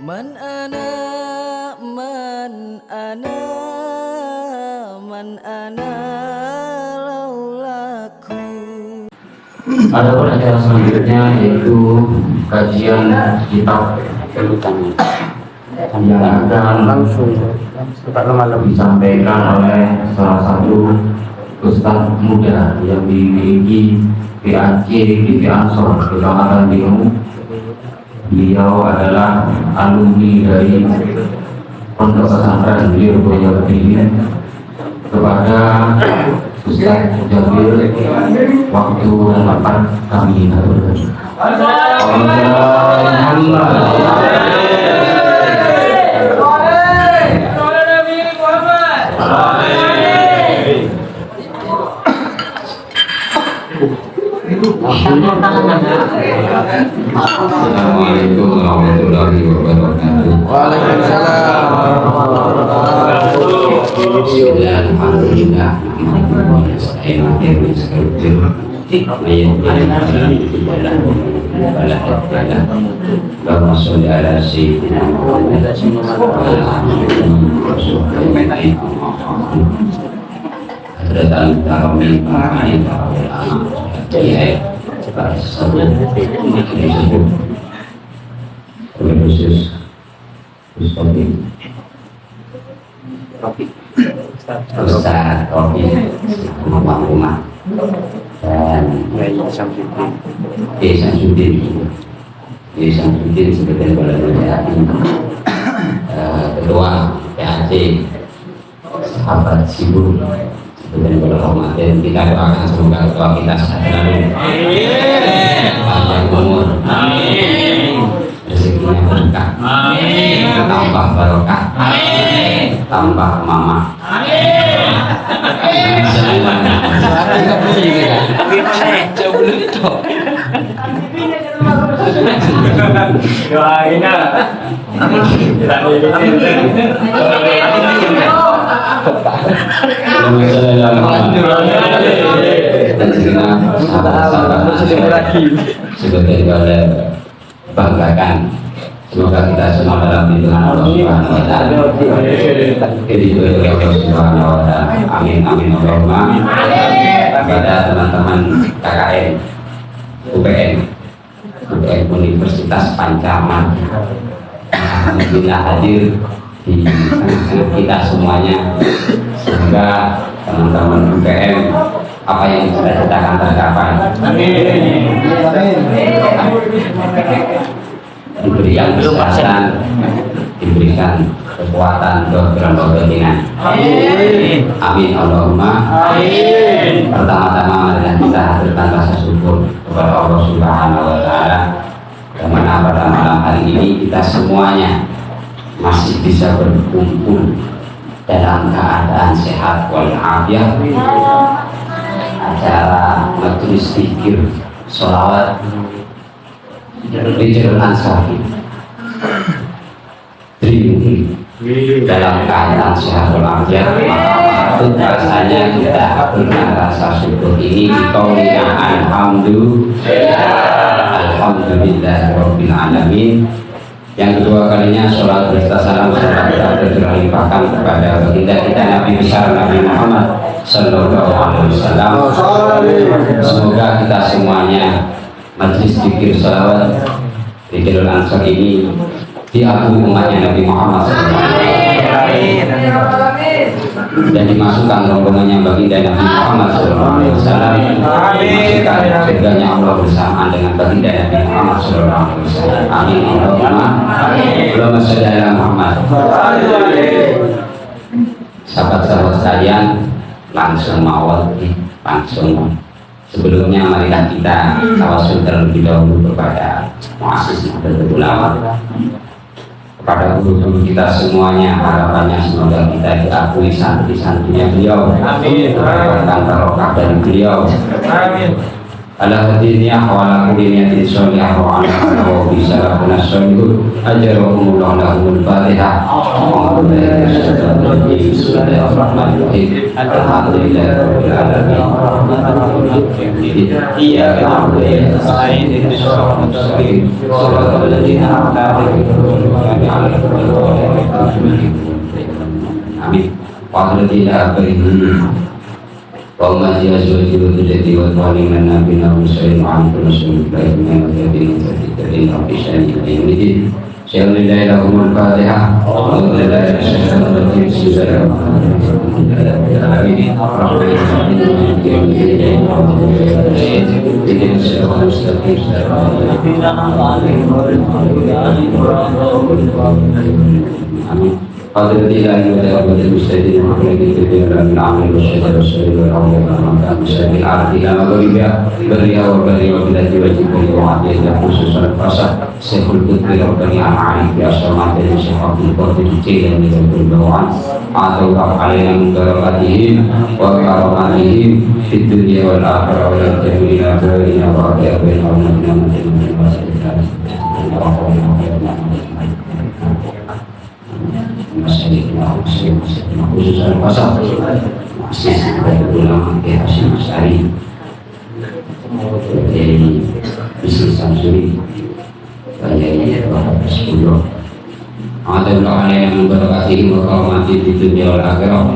Man ana laulaku. Adapun acara selanjutnya yaitu kajian kitab yang akan langsung disampaikan oleh salah satu ustadz muda yang dimiliki PAC di Ansor Kecamatan Bingung. Beliau adalah alumni dari Pondok Pesantren Lirboyo ini. Kepada Ustaz Jabir, waktu tempat kami aturkan. Assalamualaikum warahmatullahi wabarakatuh. Waalaikumsalam. Alhamdulillah. Ustaz Rofi rumah dan Samsudin sebagai ketua PAC sahabat Sibuk sebagai hormatin. Kita doakan semoga ketua kita selalu panjang umur, rezekinya berkah, tambah barokah, tambah mama. Sebagai banggakan, semoga kita semua dalam lindungan Allah Subhanahu wa Ta'ala. Diridhoi oleh Allah Subhanahu wa Ta'ala. Amin amin Allahumma. Kepada teman-teman KKN UPN Universitas Pancaman, alhamdulillah hadir di tengah kita semuanya. Semoga teman-teman UPN apa yang sudah citakan tercapai. Diberikan kesehatan, diberikan kekuatan, doa-doa. Amin Allahumma. Pertama-tama marilah kita haturkan rasa syukur kepada Allah Subhanahu wa Ta'ala, karena pada malam hari ini kita semuanya masih bisa berkumpul dalam keadaan sehat walafiat. Acara majelis zikir sholawat Rijal Ansor dalam keadaan sehat walafiat, maka rasanya kita aturkan rasa syukur ini di qaulina alhamdulillahirabbil alamin. Yang kedua kalinya sholat berserta salam serta terlimpahkan kepada baginda kita Nabi besar Nabi Muhammad Sallallahu Alaihi Wasallam. Semoga kita semuanya majlis zikir salawat Rijal Ansor ini diakui umatnya Nabi Muhammad dan dimasukkan rombongannya baginda Nabi Muhammad SAW, dimasukkan surganya Allah bersamaan dengan baginda Nabi Muhammad SAW. Amin Allahumma. Allahumma sholli ala Muhammad. Sahabat-sahabat sekalian, langsung sebelumnya marilah kita tawasul terlebih dahulu kepada muassis Nahdlatul Ulama, kepada guru-guru kita semuanya. Harapannya semoga kita diakui santri-santrinya beliau, mendapatkan barokah dari beliau. Ala hadiniyah wa ala hadiniyatin sholiyah wa ala wa bisa lakuna sholiyah ajarahumullah lahumul fatihah. Bismillahirrahmanirrahim. Alhamdulillahirabbil alamin. Iyyaka na'budu wa iyyaka nasta'in. Ihdinas siratal mustaqim. Shiratal ladzina an'amta 'alaihim Amin. Wa tidak beriman. Wa ma yazulu jadi wa qaliman nabina musayyid an rasul baik min jadi jadi official ini. Shallallahu alaihi Fatihah. Alhamdulillah Amin. قدر إلهي وتقبل المجتهدين وحمد كثيرا من عمل والشهد والشهد والعمل والرحمة والشهد العرض إلى مغربها برها وبرها وبلاد وجهه وعديه خصوصا الفصل سيف الكتب ربني عن عارف بأسرمات الشيخ عبد القادر الجيلاني من كل نوع عاد الله علينا من بركاتهم وكراماتهم في الدنيا والآخرة ولا تجمل إلى دارنا وأبيض بين أمتنا khususan pasal masih ada ulama di Hasyim Asy'ari dari bisnis Samsuri banyak sepuluh ada ulama yang memberkati mengkahormati di dunia wal akhirah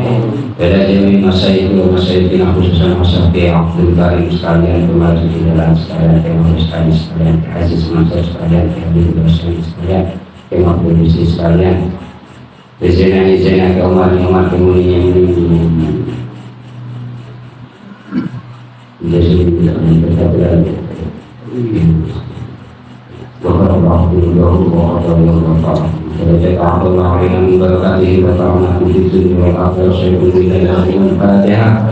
pada jami masa itu khususan masa Abdul Karim sekalian kemarin di dalam sekalian kemampuan sekalian Aziz Mansur sekalian kemampuan sekalian kemampuan sekalian Izina ke umat kemuliaan ini. Jadi tidak berkata bahwa Allah yang berkati berkata di dunia akhirat sebenarnya dengan Fatihah.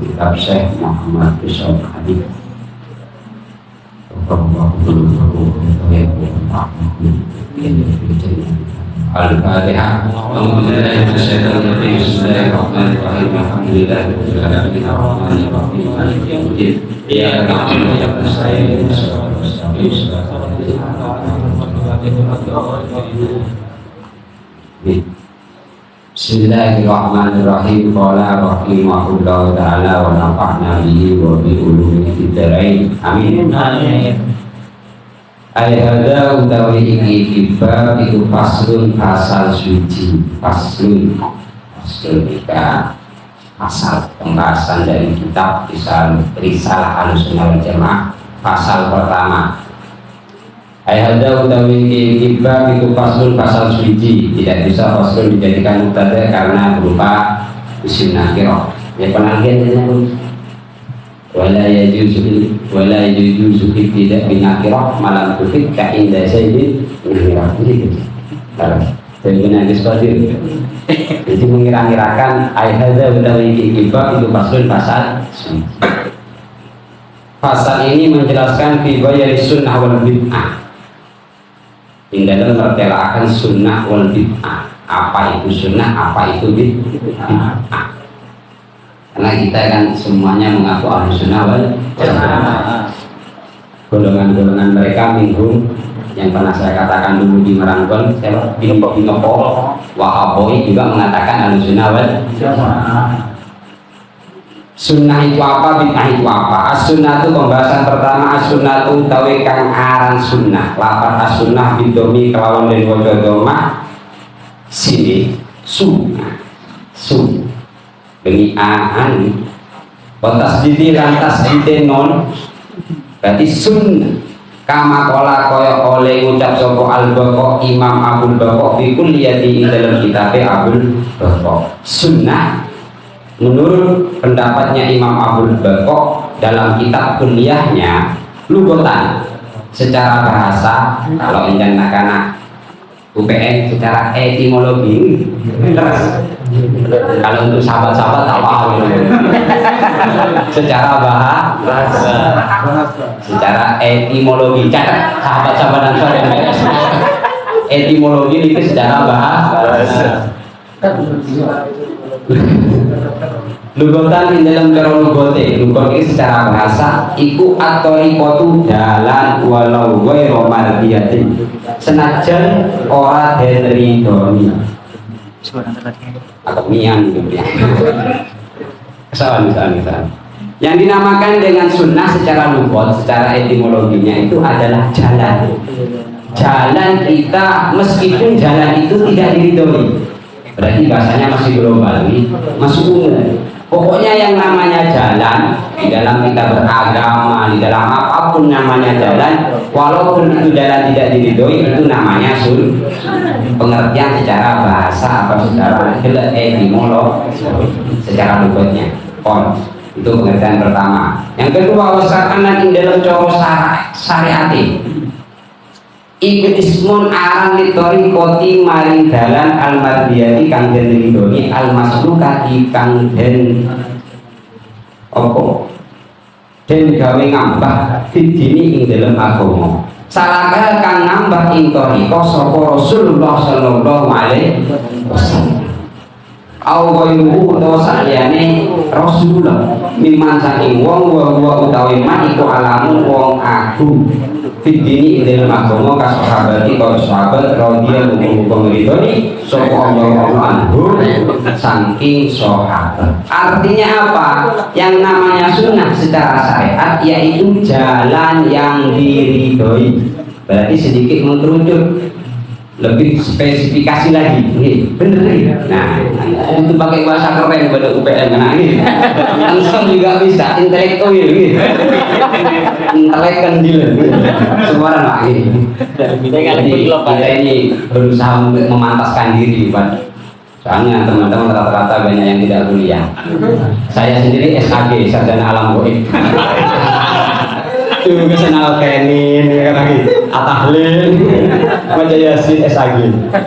Kitab Syekh Muhammad Bishop Hadid Al-Fatihah. Bismillahirrahmanirrahim. Alhamdulillahirabbil alamin. Arrahmanirrahim. Maliki yaumiddin. Iyyaka na'budu wa iyyaka nasta'in. Bismillahirrahmanirrahim. Qala rahimahullahu ta'ala wa nafa'na bihi wa bi ulumihi fid dharain. Amin. Ayat utawi iki kitab itu faslun pasal suci faslun ika pasal pembahasan dari kitab Risalah Ahlussunnah wal Jamaah pasal pertama. Ayat utawi iki kitab itu faslun pasal suci, tidak bisa faslun dijadikan mubtada karena berupa isim nakirah. Ya penanggihannya wala yajuzu tidak binakirah malam tufid ka inda sayyid nakirah. Jadi benar disebut jadi mengira-ngirakan ayat utawi kitab itu faslun pasal suci. Pasal ini menjelaskan fi bayani sunnah wal bid'ah, di dalam mertelakan sunnah wal bid'ah. Apa itu sunnah, apa itu bid'ah? Karena kita kan semuanya mengaku ahli sunnah wal jamaah. Golongan-golongan mereka minhum yang pernah saya katakan dulu di Merangkon, saya Binopo, Wahaboi juga mengatakan ahli sunnah wal jamaah. Sunnah itu apa, bid'ah itu apa? As-sunnah itu pembahasan pertama. As-sunnah itu utawi kang aran sunnah. Lafaz as-sunnah bidomi kelawan den waca dhamma sini sunnah. Sunnah. Beni aan. Batas didi lantas dite non. Berarti sunnah. Kama kola koyo oleh ucap sapa al-Baqo Imam Abul Baqo fi kulliyati dalam kitab Abul Baqo. Sunnah menurut pendapatnya Imam Abul Baqo dalam kitab kuliahnya lugotan secara bahasa, kalau indan anak-anak UPN secara etimologi terus kalau untuk sahabat-sahabat tak paham secara bahasa secara etimologi catat sahabat-sahabat dan sahabat etimologi itu secara bahasa lugotan di dalam karo lugote lugot ini secara bahasa iku atorikotu jalan walau ghairu mardiyatin senajan ora den ridhoni atau mian gitu ya. Kesalahan. Yang dinamakan dengan sunnah secara lughat, secara etimologinya itu adalah jalan. Jalan kita, meskipun jalan itu tidak diridhoi, berarti bahasanya masih global nih, masih umum. Pokoknya yang namanya jalan di dalam kita beragama, di dalam apapun namanya jalan, walaupun itu jalan tidak diridhoi, itu namanya pengertian secara bahasa atau secara etimologi, secara lughatnya. Itu pengertian pertama. Yang kedua, wasakanan ing dalam cara syariati iku ismun aran litori koti maring dalan almadiyati kang den ridhoni almaslukati kang den opo den gawe ngambah fidini ing dalam agama salaka kang ngambah ing toriko sapa Rasulullah sallallahu alaihi wasallam au ghairuhu utawa saliyane Rasulullah mimman saking wong wa utawi man iku alamun wong agung fidini dalam agama ka sahabati ka sahabat radhiyallahu anhum ridhoni sapa Allah anhum saking sahabat. Artinya apa? Yang namanya sunnah secara syariat yaitu jalan yang diridhoi. Berarti sedikit mengkerucut, lebih spesifikasi lagi, bener nih. Nah, itu pakai bahasa keren pada UPN, nah ini langsung juga bisa intelektual, gitu. Intelek kan dealer, semua orang lagi. Jadi kita ini berusaha untuk memantaskan diri, Pak. Soalnya teman-teman rata-rata banyak yang tidak kuliah. Saya sendiri SAG, sarjana alam goib. Itu kenal Kenin, ya kan lagi Atahlil, Maja Yasin SAG,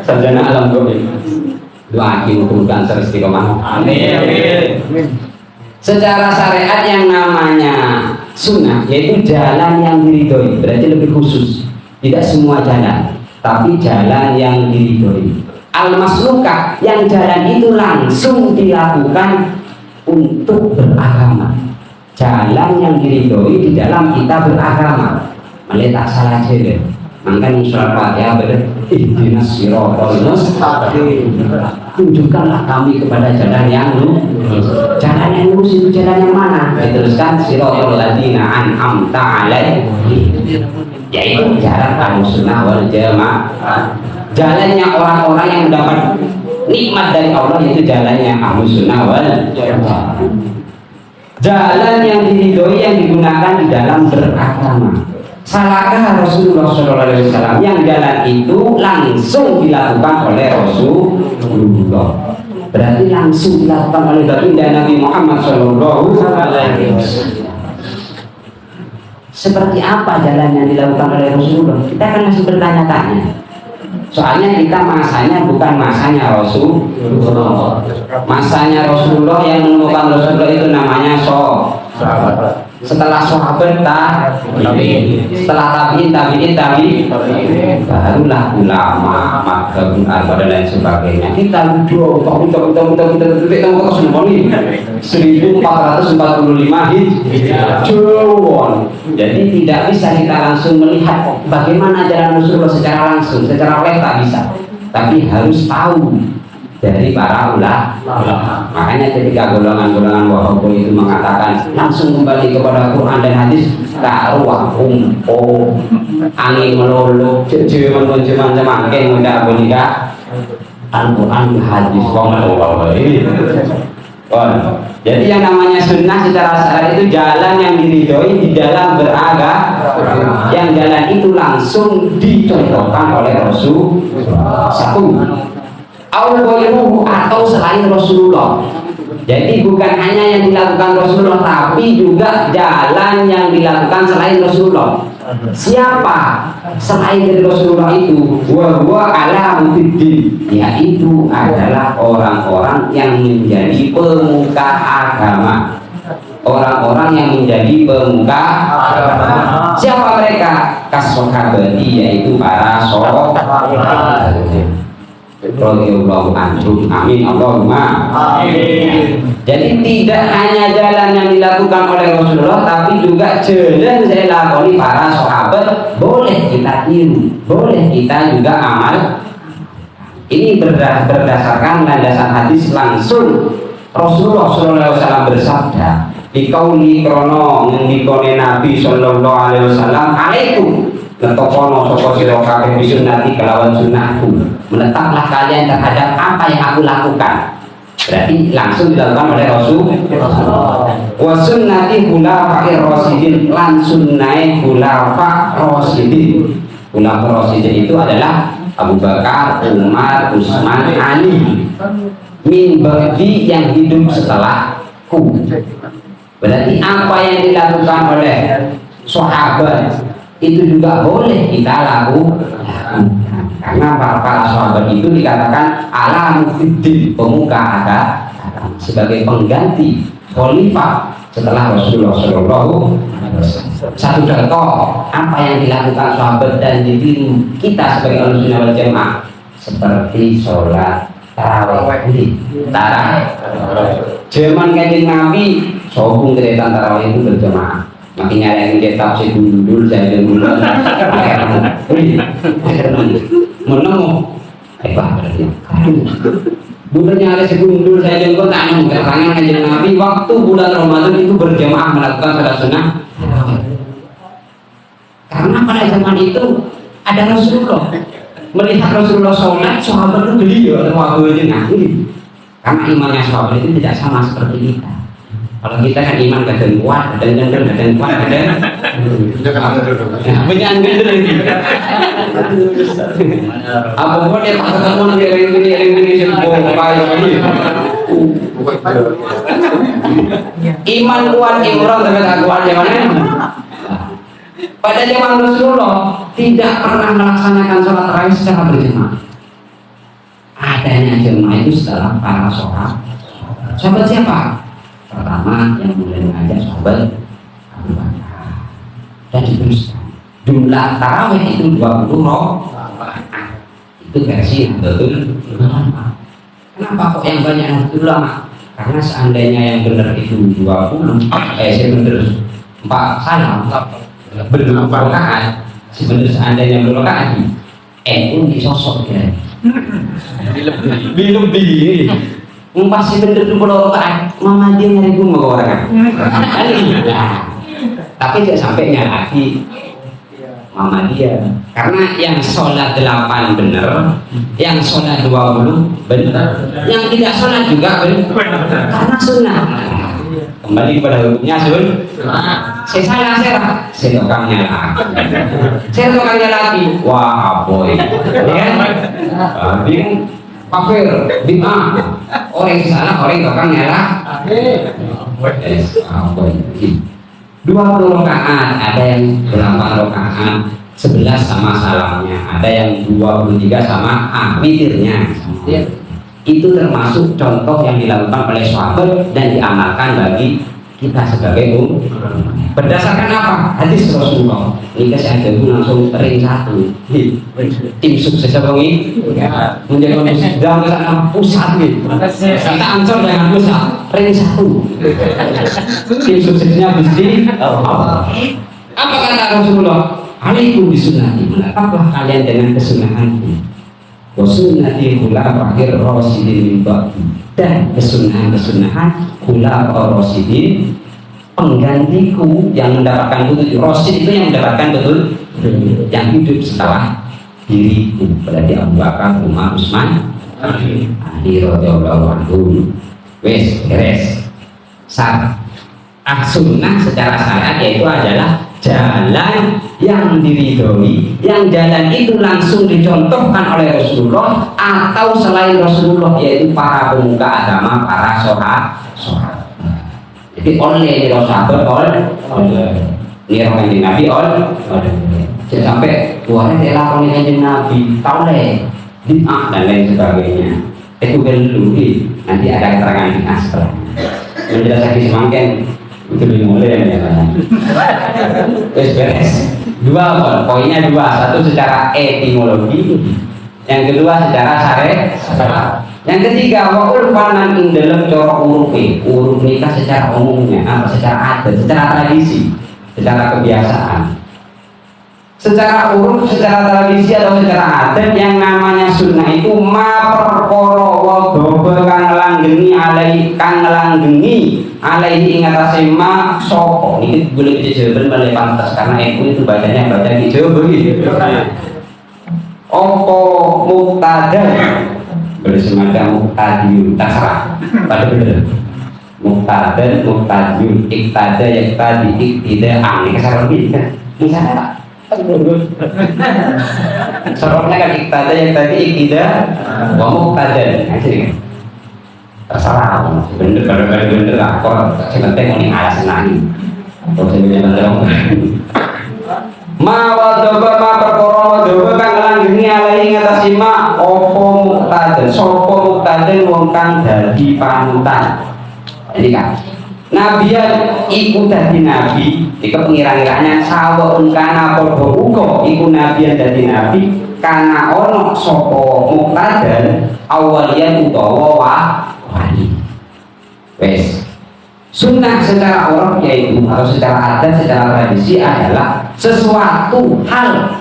sarjana alam goib. Doakin mudah-mudahan istiqomah. Amin. Secara syariat yang namanya sunnah yaitu jalan yang diridhoi, berarti lebih khusus. Tidak semua jalan, tapi jalan yang diridhoi. Al-maslukah yang jalan itu langsung dilakukan untuk beragama. Jalan yang diridhoi di dalam kita beragama. Melihat tak salah aja. Makanya surat Fatihah ihdinas siratal mustaqim. Tunjukkanlah kami kepada jalan yang lurus. Jalan yang lurus itu jalan yang mana? Diteruskan siratal ladzina an'amta alaihim. Yaitu jalan Ahlussunnah wal Jamaah. Jalannya orang-orang yang mendapat nikmat dari Allah, yaitu jalannya Ahlussunnah wal Jamaah. Jalan yang diridhoi yang digunakan di dalam beragama. Salahkah Rasulullah SAW yang jalan itu langsung dilakukan oleh Rasulullah? Berarti langsung dilakukan oleh baginda Nabi Muhammad SAW. Seperti apa jalan yang dilakukan oleh Rasulullah? Kita kan masih bertanya-tanya. Soalnya kita masanya bukan masanya Rasulullah. Masanya Rasulullah yang menemukan Rasulullah itu namanya sahabat. Setelah sahabat tabi'in, setelah tabi'in barulah ulama, madhabun arba dan lain sebagainya. Kita udah kita terus ini 1445 Hijriah. Jadi tidak bisa kita langsung melihat bagaimana jalan Rasulullah secara langsung, secara live tak bisa. Tapi harus tahu dari para ulama. Makanya ketika golongan-golongan Wahabi itu mengatakan langsung kembali kepada Quran dan hadis, karuah angin melulu cuman semangkin mudah benika Al-Quran hadis jadi yang namanya sunnah secara syariat itu jalan yang diridhoi di dalam beragama, yang jalan itu langsung dicontohkan oleh Rasul. Satu, atau selain Rasulullah. Jadi bukan hanya yang dilakukan Rasulullah, tapi juga jalan yang dilakukan selain Rasulullah. Siapa selain dari Rasulullah itu? Wa ala mufiddin, yaitu adalah orang-orang yang menjadi pemuka agama. Orang-orang yang menjadi pemuka agama. Siapa mereka? Kas-sahabati, yaitu para sahabat. radhiyallahu anhum. Amin Allahumma amin. Jadi tidak hanya jalan yang dilakukan oleh Rasulullah, tapi juga jalan yang dilakoni para sahabat boleh kita tiru, boleh kita juga amal. Ini berdasarkan landasan hadis langsung Rasulullah SAW bersabda, dikauli krono ngendikone Nabi sallallahu alaihi wasallam, alaikum letokono sapa sira kabeh bisunnati kelawan sunnahku, menetaplah kalian terhadap apa yang aku lakukan. Berarti langsung dilakukan oleh Rasul. Wa sunnati khulafa'ir rasyidin, lan sunnah khulafa' rasyidin. Khulafa' rasyidin itu adalah Abu Bakar, Umar, Utsman, Ali. Min ba'di, yang hidup setelahku. Berarti apa yang dilakukan oleh sahabat itu juga boleh kita lakukan, karena para sahabat itu dikatakan ala mufiddin, pemuka agama, sebagai pengganti khalifah setelah Rasulullah SAW. Satu contoh apa yang dilakukan sahabat dan ditiru kita sebagai Ahlussunnah wal Jamaah, seperti sholat tarawih. Zaman Kanjeng Nabi sokong kegiatan tarawih itu berjamaah. Makin nyari kitab si gundul saya dulu menemu bukan nyari si gundul saya dulu tanam keterangan Kanjeng Nabi waktu bulan Ramadan itu berjamaah melakukan salat sunnah, karena pada zaman itu ada Rasulullah. Melihat Rasulullah sholat, sahabat itu beliau waktu itu ngaji, karena imannya sahabat itu tidak sama seperti kita. Kalau kita kan iman kadang kuat, kadang kuat, kadang banyak gendel. Apa pun dia tak ketemu ini iman kuat imron tapi tak kuat zaman mana? Pada zaman Rasulullah tidak pernah melaksanakan sholat tarawih secara berjamaah. Adanya jemaah itu setelah para sahabat. Sahabat siapa? Pertama yang mulai mengajak sahabat Abu Bakar, dan diteruskan. Jumlah tarawih itu 20 rakaat. Itu versi yang betul. Kenapa kok yang banyak yang ulama? Karena seandainya yang benar itu 20, saya benar 4 salam, belum rakaat. Sebenarnya seandainya belum rakaat, pun disosok ya. Lebih. Pasti bener tuh kalau rakaat, mama dia nyari gue mau orang. Tapi tidak sampai nyari mama dia, karena yang sholat 8 bener, yang sholat 20 bener, yang tidak sholat juga bener, karena sunnah. Kembali pada hukumnya sunnah. Saya salah, saya tukangnya lagi. Wah aboy, ya, bingung. Kafir, bid'ah, orang salah, orang tukang nyala. 20 rakaat, ada yang 8 rakaat, 11 sama salamnya, ada yang 23 sama witirnya. Itu termasuk contoh yang dilakukan oleh sahabat dan diamalkan bagi kita sebagai berdasarkan apa? Hadis Rasulullah. Ini saya langsung ring 1. Tim sukses apa ini? Menjadi musik dalam kesana pusat nih. Kita ancam dengan pusat ring 1. Tim suksesnya mesti apa kata Rasulullah? Alaikum bisunnati, menetaplah kalian dengan kesunahanku. Wa sunnati khulafa'ir rasyidin min ba'di, dan kesunahan khulafa'ir rasyidin penggantiku yang mendapatkan betul. Rasyid itu yang mendapatkan betul, yang hidup setelah diriku. Berarti Abu Bakar, Umar, Utsman, Ali radhiyallahu anhum. Wes beres. Sunnah secara syariat yaitu adalah jalan yang diridhoi, yang jalan itu langsung dicontohkan oleh Rasulullah atau selain Rasulullah, yaitu para pemuka agama, para sahabat. Jadi oleh sahabat, oleh Kanjeng Nabi, oleh sampai buahnya dilakoni Kanjeng Nabi, oleh bid'ah dan lain sebagainya. Itu dulu nanti ada keterangan bid'ah setelah menjelaskan semakin itu dimulai ya. Beres. 2 poinnya 2. 1 secara etimologi, Yang kedua secara syariat. Yang ketiga wa urfanan ing dalam cara uruf nikah secara umumnya, apa secara adat, secara tradisi, secara kebiasaan. Secara uruf, secara tradisi atau secara adat yang namanya sunnah itu ma perkara wadhoba kang ngelanggeni alaihi ing atase ma sapa. Ini boleh dijawaban oleh pantas karena itu bacanya baca dijawab gitu. Opo muktada boleh semacam muktadiun terserah pada bener muktadiun iktada yang tadi iktida ini kesalahan ini kan misalnya sorotnya kan iktada yang tadi iktida wa muktada terserah bener bener akor sebenarnya ini alasan lagi kalau sebenarnya ma wadaba ma perkara wadaba kang langgeni alai ngatasi ma opo muktaden sapa muktaden wong kang dadi panutan. Jadi kan nabiyan iku dadi nabi iki pengira-kiranya sawaun kana padha uga iku nabiyan dadi nabi kana ana sapa muktaden awalian utawa wali. Wes sunnah secara uruf yaitu atau secara adat, secara tradisi adalah sesuatu hal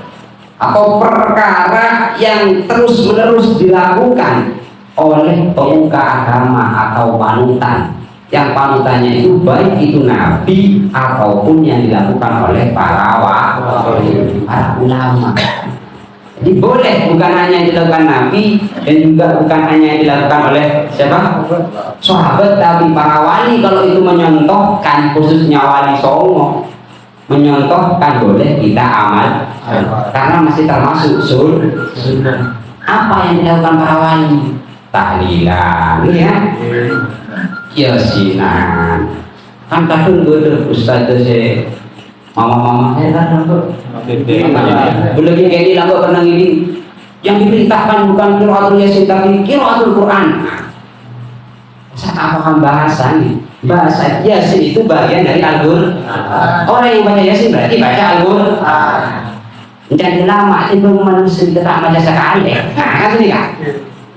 atau perkara yang terus menerus dilakukan oleh pemuka agama atau panutan. Yang panutannya itu baik itu nabi ataupun yang dilakukan oleh para ulama. Jadi boleh bukan hanya yang dilakukan Nabi dan juga bukan hanya yang dilakukan oleh siapa? Sahabat, tapi para wali kalau itu menyontohkan, khususnya wali Songo menyontohkan boleh kita amal karena masih termasuk sunnah. Apa yang dilakukan para wali? Tahlilan, ya, yasinan. Kan kadang gue ustaz saya mama heran tuh. Belum kayak ini lah pernah ini. Yang diperintahkan bukan qiraatul yasin tapi qiraatul Quran. Saya tak paham bahasa nih. Bahasa yasin itu bagian dari Al-Qur'an. Orang yang baca yasin berarti baca Al-Qur'an. Jadi lama itu manusia tak baca sekali. Kan ini kan.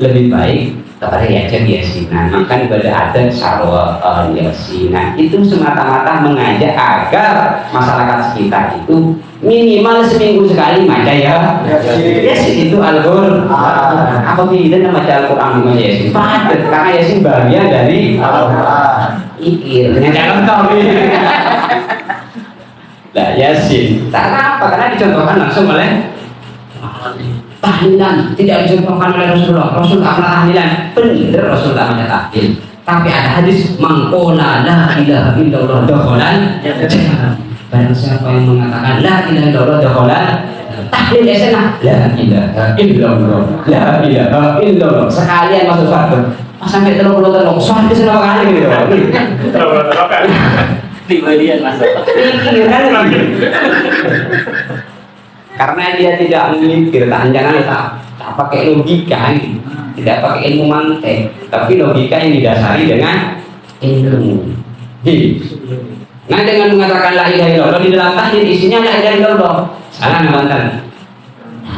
Lebih baik kepada yasinan. Maka ibadah adat sarwa yasinan itu semata-mata mengajak agar masyarakat sekitar itu minimal seminggu sekali baca yasin itu Al-Qur'an. Apa tidak membaca Al-Qur'an dengan yasin? Padat karena yasin bagian dari Al-Qur'an. Ikirnya jangan tahu ini. Nah yasin. Karena apa? Karena dicontohkan langsung oleh tahlilan, tidak dicontohkan oleh Rasulullah. Rasul tak pernah tahlilan. Benar Rasul tak pernah tahlil. Tapi ada hadis mangkola la ilaha illallah dakhalan jannah. Barang siapa yang mengatakan la ilaha illallah dakhalan tahlil esena la ilaha illallah la ilaha illallah sekalian masuk surga. Sampai 33 soal itu berapa kali gitu. 33 kali. Di bagian masuk. Karena dia tidak memikir, jangan tak pakai logika, tidak pakai ilmu mantek, tapi logika yang didasari dengan ilmu. Nah dengan mengatakan la ilaha illallah di dalam tahlil isinya la ilaha illallah. Salah nggak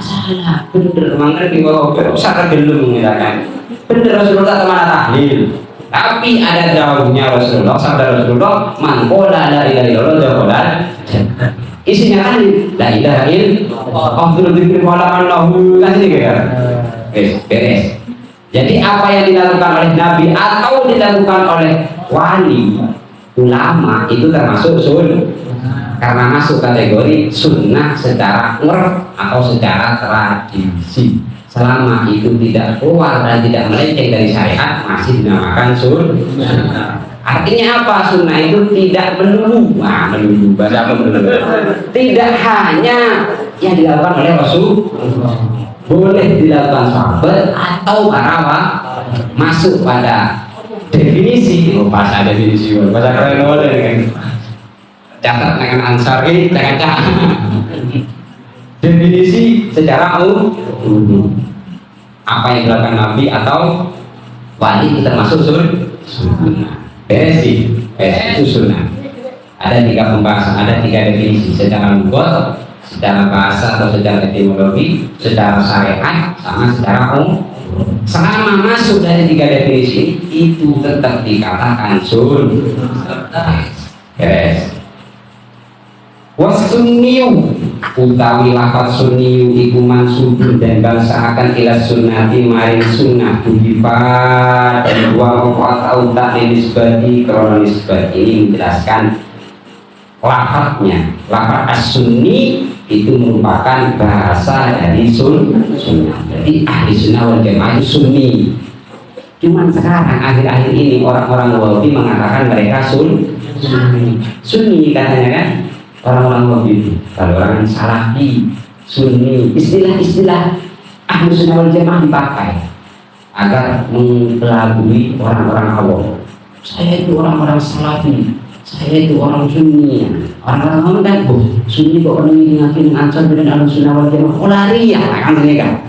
salah, bener mangga di bawah besar gelung mengatakan. Bener Rasulullah kemana tahlil, tapi ada jauhnya Rasulullah, sabda Rasulullah, mangkola la ilaha illallah dakhala. Isinya kan la ilaha illallah afdhalul dzikri wa lahu kan ini kan beres. Jadi apa yang dilakukan oleh Nabi atau dilakukan oleh wali ulama itu termasuk sunnah karena masuk kategori sunnah secara urf atau secara tradisi. Selama itu tidak keluar dan tidak melenceng dari syariat masih dinamakan sunnah. Artinya apa? Sunnah itu tidak melulu, bahasa apa melulu? Tidak hanya yang dilakukan oleh Rasul, boleh dilakukan sahabat atau para masuk pada definisi. Bahasa definisi, bahasa keren boleh kan? Catat dengan Ansari, catat. Definisi secara umum apa yang dilakukan Nabi atau wali itu termasuk sunnah. Beres itu sunnah. Ada 3 pembahasan, ada 3 definisi secara lugat, secara bahasa atau secara etimologi, secara syariat, sama secara umum. Selama masuk dari tiga definisi itu tetap dikatakan sunnah. Yes. Wasunniyu utawi lafaz sunniyu iku mansubun dan bangsaaken ila sunnati maring sunnah dibifat dan dua mufrad atau tak nisbati krono nisbat ini menjelaskan lafaznya. Lafaz as-sunni itu merupakan bahasa dari sunnah. Jadi ahli sunnah wal jamaah itu sunni. Cuman sekarang akhir-akhir ini orang-orang Wahabi mengatakan mereka sunni katanya kan. Orang-orang Wahabi, kalau orang Salafi, Sunni, istilah-istilah ahli sunnah wal jamaah dipakai agar mengelabui orang-orang awam. Saya itu orang-orang Salafi, saya itu orang Sunni. Orang-orang awam kan, Sunni kok orang ini ngakin ansor dengan ahli sunnah wal jamaah, lari ya, kan mereka.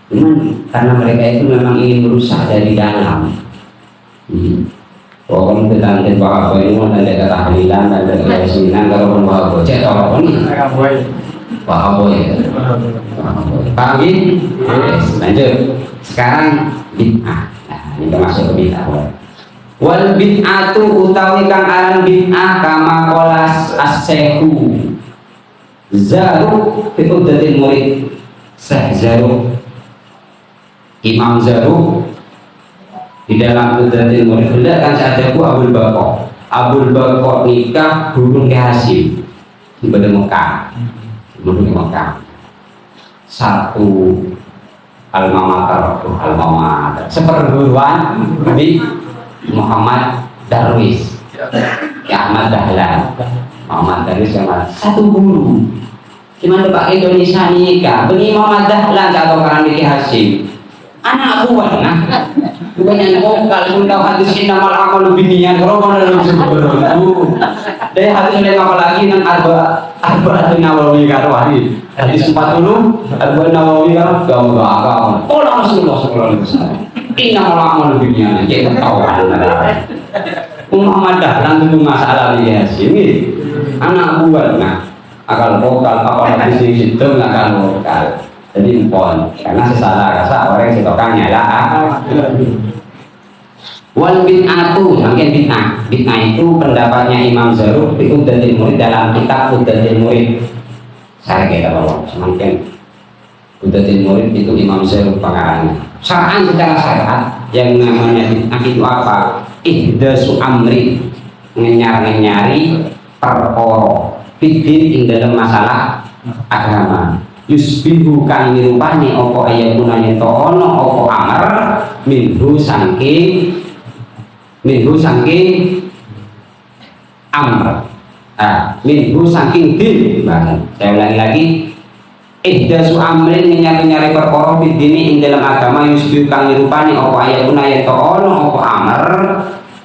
Cuman karena mereka itu memang ingin merusak dari dalam. Orang tentang bahwa ini mau tanda ketahlilan dan keyakinan kalau bahwa cek orang ini bahwa paham ini? Lanjut. Sekarang bid'ah. Nah, ini termasuk bid'ah. Wal bid'atu utawi kang aran bid'ah kama qolas as-syekhu Zaruk itu dari murid Syekh Zaruk, Imam Zaruk di dalam Udatil Murid. Benda kan saadaku Abul Baqo nikah burung ke Hasim di Mekah, satu alma mater seperguruan di Muhammad Darwis ya Ahmad Dahlan. Muhammad Darwis sama satu guru. Gimana Pak Indonesia nikah beni Muhammad Dahlan atau karena di Hasim anak buah nah bukan yang kalau tahu hadis innamal a'malu binniyat kalau mana dalam sebelum dari hadis yang apa lagi nang arba Nawawi karo hadis 40 arba Nawawi karo gawe apa pola Rasulullah sallallahu alaihi wasallam innamal a'malu binniyat kita tahu Muhammad Dahlan itu masalah dia sini anak buah nah akal vokal apa hadis di situ akan vokal. Jadi pon karena sesalah rasa orang yang setokannya lah. Wal bid'atu mungkin bid'ah itu pendapatnya Imam Zaruk itu Udatil Murid dalam kitab Udatil Murid. Saya kira bahwa mungkin Udatil Murid itu Imam Zaruk pengarangnya. Syar'an secara syariat yang namanya bid'ah itu apa? Ihdasu amri ngenyari perkara fiddin ing dalam masalah agama. Yusbihu kang nirupani opo ayakuna nyeto ono opo amar minhu sangking amr minhu sangking din. Saya ulangi lagi, ihdasu amrin nyari perkara bidini ing dalam agama yusbihu kang nirupani opo ayakuna nyeto ono opo amar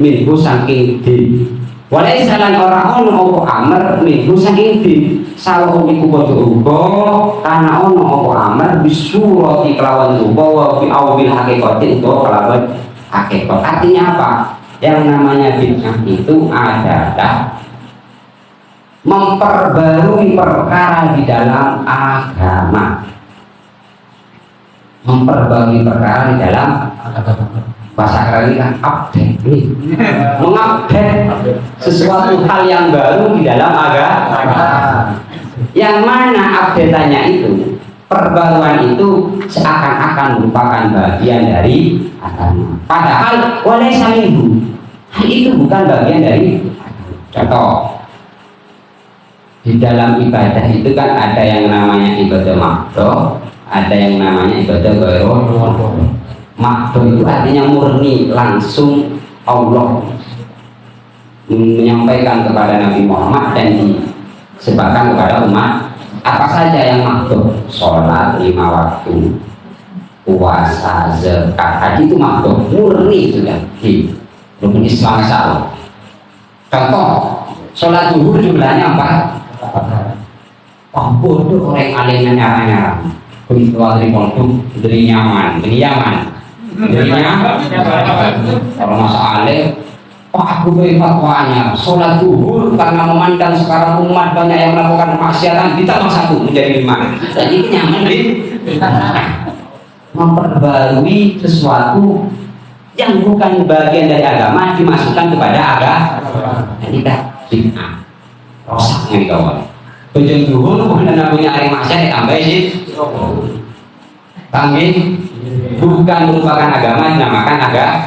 minhu sangking din. Walai salan orang ono opo amr minhu sangking din. Salah iku padha uga kana ono apa amar bisurati kelawan uga wa fi awil hakikati utawa kelawan hakikat. Artinya apa? Yang namanya bid'ah itu adalah memperbarui perkara di dalam agama. Memperbarui perkara di dalam bahasa keren kan update nih, mengupdate sesuatu hal yang baru di dalam agama. Yang mana update-nya itu, perbaruan itu seakan-akan merupakan bagian dari agama. Padahal walaysa minhu, hal itu bukan bagian dari agama. Contoh, di dalam ibadah itu kan ada yang namanya ibadah makdoh, ada yang namanya ibadah ghairu makdoh. Itu artinya murni langsung Allah menyampaikan kepada Nabi Muhammad dan disebarkan kepada umat. Apa saja yang makdoh? Sholat 5 waktu, puasa, zakat, haji itu makdoh murni sudah di rukun Islam. Salah contoh, sholat zuhur jumlahnya 4. Oh bodoh orang alimnya nyara-nyara begitu dari pondok dari nyaman, dari Yaman, dari nyaman. Kalau masa alim oh aku beri fatwanya sholat zuhur karena memandang sekarang umat banyak yang melakukan kemaksiatan ditambah 1 menjadi 5. Jadi nyaman memperbarui sesuatu yang bukan bagian dari agama dimasukkan kepada agama. Tidak bid'ah. Rosaknya di kawan. Bejeng zuhur bukan namanya hari maksiat ditambah sih. Kami bukan merupakan agama dinamakan agama.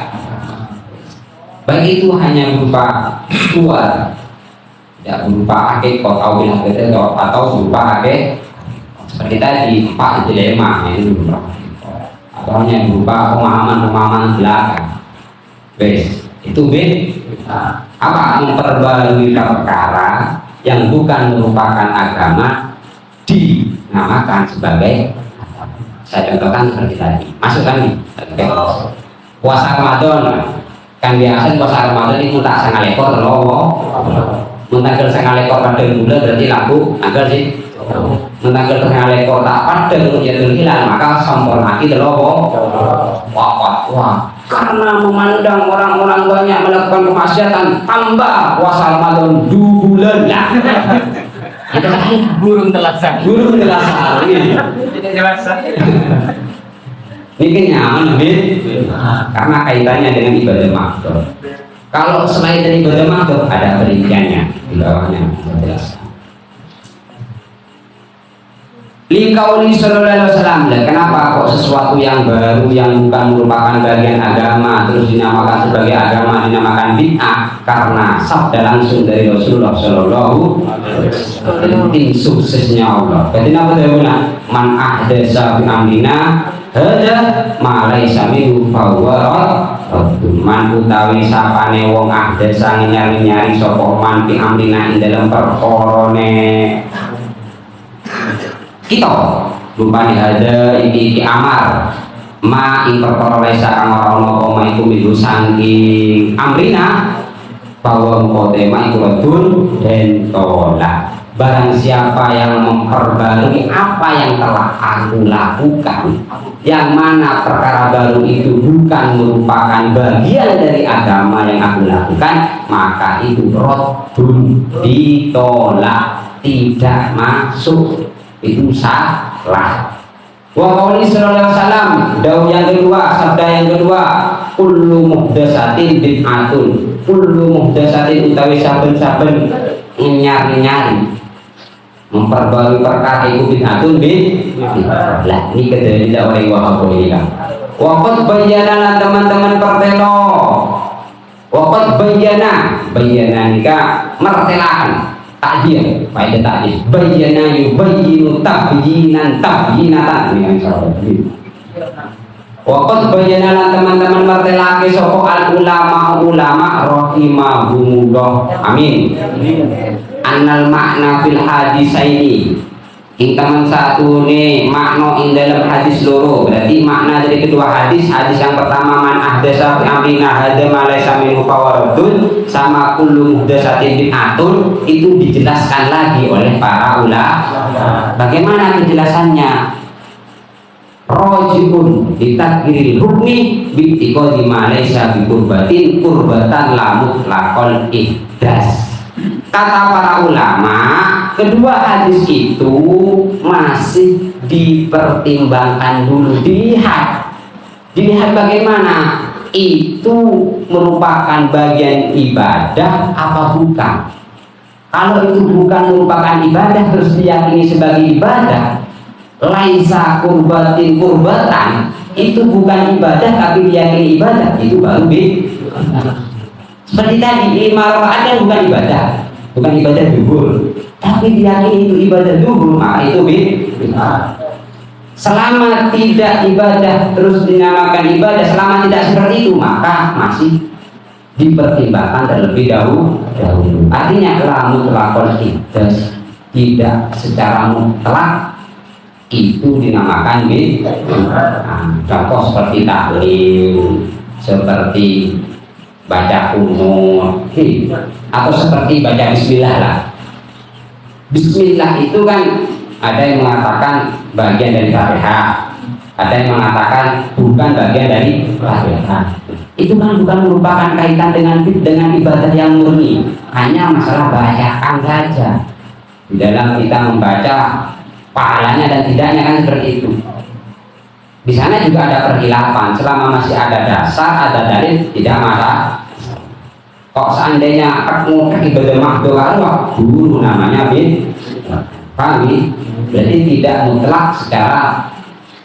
Baik itu hanya berupa suar, tidak berupa hakikat atau berupa hakikat seperti tadi 4 dilema ini berupa atau hanya berupa pemahaman belakang. Itu apa memperbarui perkara yang bukan merupakan agama dinamakan sebagai, saya contohkan seperti tadi, masukkan nih puasa Ramadan kan biasa puasa Ramadan itu tak sangat ekor lowo mentanggal sangat ekor pada bulan berarti laku agar sih mentanggal sangat ekor tak pada ya hilang maka sampurna itu lowo wah karena memandang orang-orang banyak melakukan kemaksiatan tambah puasa Ramadan 2 bulan lah. Burung telasa ini tidak dewasa. Ini nyaman karena kaitannya dengan ibadah makhluk. Kalau selain dari ibadah makhluk ada perinciannya di bawahnya jelas. Liqauli sallallahu alaihi wasallam, kenapa kok sesuatu yang baru yang bukan merupakan bagian agama terus dinamakan sebagai agama dinamakan bid'ah? Karena sabda langsung dari Rasulullah sallallahu alaihi wasallam. Tim suksesnya Allah. Berarti apa dia bilang? Man ahdatsa fi amrina hada ma laisa minhu fa huwa raddun. Man utawi sapane wong ahdatsa nyari-nyari sapa man fi amrina ing dalam perkorone kita lupa ada iki amar ma ing perkara lesa kang ora ana apa iku minggu saking amrina bahwa mukotema iku radun dan tolak. Barang siapa yang memperbarui apa yang telah aku lakukan, yang mana perkara baru itu bukan merupakan bagian dari agama yang aku lakukan, maka itu radun, ditolak, tidak masuk, itu salah. Wa qauli sallallahu alaihi wasallam, dawuh yang kedua, sabda yang kedua, kullu muhdatsatin bid'atun. Kullu muhdatsatin utawi saben-saben nyari-nyari memperbarui perkara itu bid'atun lah ini kedai tidak oleh Wahab ini kan. Waqad bayyana teman-teman pertelo. Waqad bayyana nikah mertelakan takdir, faedah takdir. Bayyana yubayyinu tabyinatan dengan cara ini. Waqad bayyana teman-teman mertelake sapa al ulama rahimahumullah. Amin. Annal makna fil hadis ini ing teman satu nih makna ing dalam hadis loro, berarti makna dari kedua hadis yang pertama man ahdatsa fi amrina hadza ma laysa minhu fawaradun sama kullu muhdatsatin bid'atun itu dijelaskan lagi oleh para ulama. Bagaimana penjelasannya? Rojibun ditakdiril hukmi bittiqadi ma laysa bi qurbatan la mutlaqal ihdas. Kata para ulama, kedua hadis itu masih dipertimbangkan dulu, dilihat bagaimana itu merupakan bagian ibadah apa bukan. Kalau itu bukan merupakan ibadah terus diyakini sebagai ibadah, laisa qurbatan, itu bukan ibadah tapi diyakini ibadah, itu baru seperti tadi 5 rakaat bukan ibadah zuhur, tapi diyakini itu ibadah zuhur, maka itu bid'ah. Selama tidak ibadah terus dinamakan ibadah, selama tidak seperti itu maka masih dipertimbangkan terlebih dahulu. Artinya la mutlaqal ihdas, tidak secara mutlak itu dinamakan bid'ah. Contoh seperti tahlil, seperti baca umur atau seperti baca bismillah lah. Bismillah itu kan ada yang mengatakan bagian dari Fatihah, Ada yang mengatakan bukan bagian dari ibadah. Itu kan bukan merupakan kaitan dengan ibadah yang murni, hanya masalah bacaan saja. Di dalam kita membaca pahalanya dan tidaknya kan seperti itu. Di sana juga ada perkhilafan, selama masih ada dasar, ada dalil, tidak masalah. Kok seandainya mau ibadah mahdoh kalau guru namanya kami, berarti tidak mutlak secara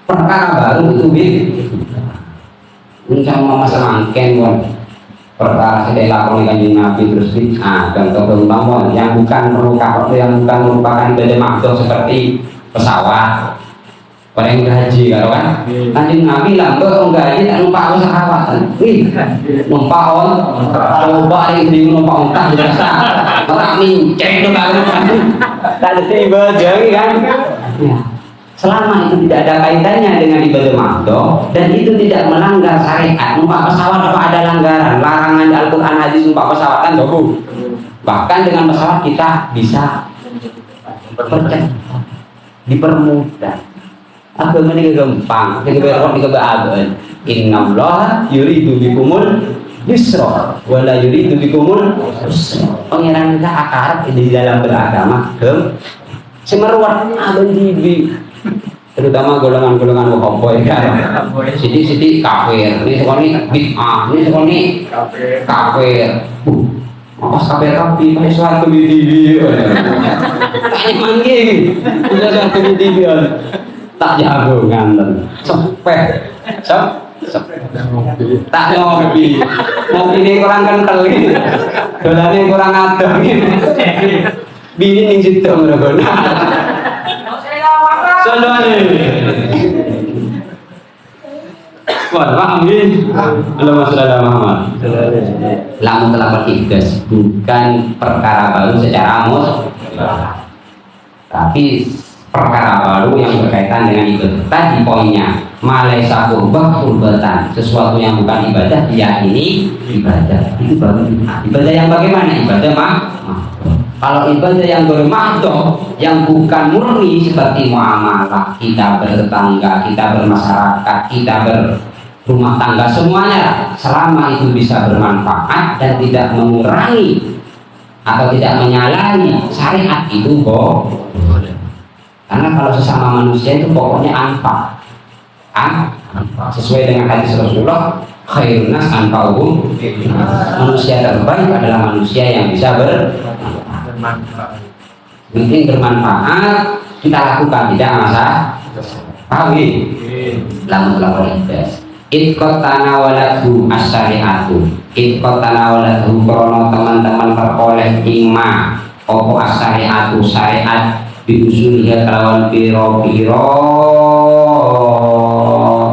perkara baru itu ini sama semangken perkara sedih lakoni kanjeng Nabi terus contoh gampang yang bukan merupakan ibadah mahdoh seperti pesawat orang gaji kan kanjeng Nabi lambe gaji tak numpak pesawat numpak coba ini numpak ontah biasa orang minceng itu kan tak ada ibadah kan ya. Selama itu tidak ada kaitannya dengan ibadah mahdoh dan itu tidak melanggar syariat. Numpak pesawat apa ada langgaran? Larangan di Al-Quran hadis numpak pesawat kan bagus. Bahkan dengan pesawat kita bisa dipermudah. Agama ini gampang. Kebenaran ini kebenaran. Innallaha yuridu bikumul yusra wala yuridu bikumul usra. Pengiran kita akar di dalam beragama semeruat abang dibi terutama golongan-golongan wahhabi kan sidik-sidik kafir ini sekali bid'ah ini sekali kafir kafir pakai suatu di tak manggil udah suatu di tak jago nganten sepeh tak ngopi ini kurang kental ini dolane kurang adem bini ning situ ngono Sallallahu alaihi wasallam. Lamun telah bertigas bukan perkara baru secara tapi perkara baru yang berkaitan dengan ibadah. Tadi poinnya malaisa qurbatan, sesuatu yang bukan ibadah diyakini ibadah. Itu baru ibadah yang bagaimana? Ibadah kalau ibadah yang bermakna yang bukan murni seperti muamalah, kita bertetangga, kita bermasyarakat, kita berumah tangga, semuanya selama itu bisa bermanfaat dan tidak mengurangi atau tidak menyalahi syariat itu boleh. Karena kalau sesama manusia itu pokoknya anfa sesuai dengan hadis Rasulullah, khairun nas anfa'uhum. Manusia terbaik adalah manusia yang bisa mungkin bermanfaat kita lakukan tidak masalah. Tawi lamun ikhlas ikut tanawalahu as-syari'atu ikut tanawalahu krono teman-teman teroleh ima opo as-syari'atu syariat biusulnya kelawan piro-piro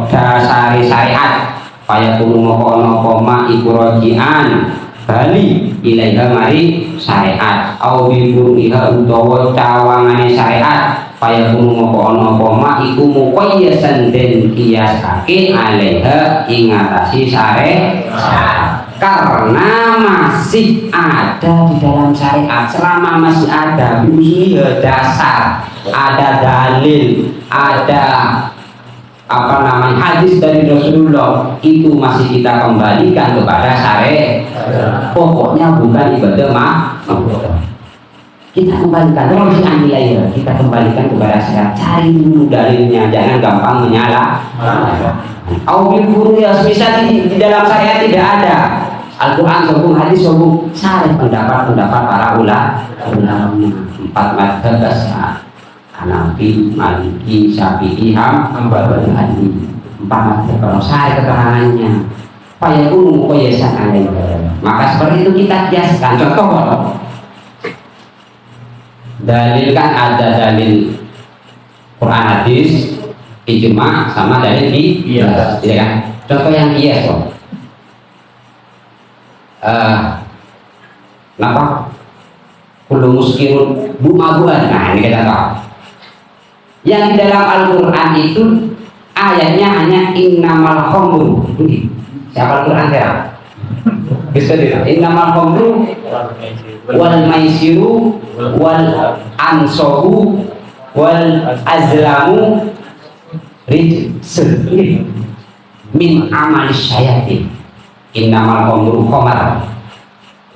dasari syariat kaya kulo ngopo-ngopo ma iku rojian bali ilaiha mari syariat au biburuha utawa cawangane syariat kaya kulo ngopo-ngopo ma iku muqayyasan den kiasake alaiha ing atasi syariat karena masih ada di dalam syariat. Selama masih ada biusulnya dasar, ada dalil, ada hadis dari Rasulullah, itu masih kita kembalikan kepada syariat. Pokoknya bukan ibadah kita kembalikan kita kembalikan kepada syariat. Cari dulu dalilnya, jangan gampang menyalah. Bisa di dalam syariat tidak ada Al-Quran, sambung hadis, sambung syariat, pendapat para ulama 4 mazhab Hanafi, Maliki, Syafi'i, Hambali, 4 mazhab. Kalau syariat keterangannya fayakunu muqayyasan alaihi, maka seperti itu kita kiaskan. Contoh dalil kan ada dalil Quran hadis ijma sama dalil qiyas, ya kan? Contoh yang qiyas kenapa kullu muskirun bumabuan. Nah ini kita tahu yang di dalam Al-Quran itu ayatnya hanya innamal khamru. Siapa Al-Quran ya? Bisa tidak? Innamal khamru wal maisiru wal ansobu wal azlamu rijsun min amali syayatin. Innamal khamru khamar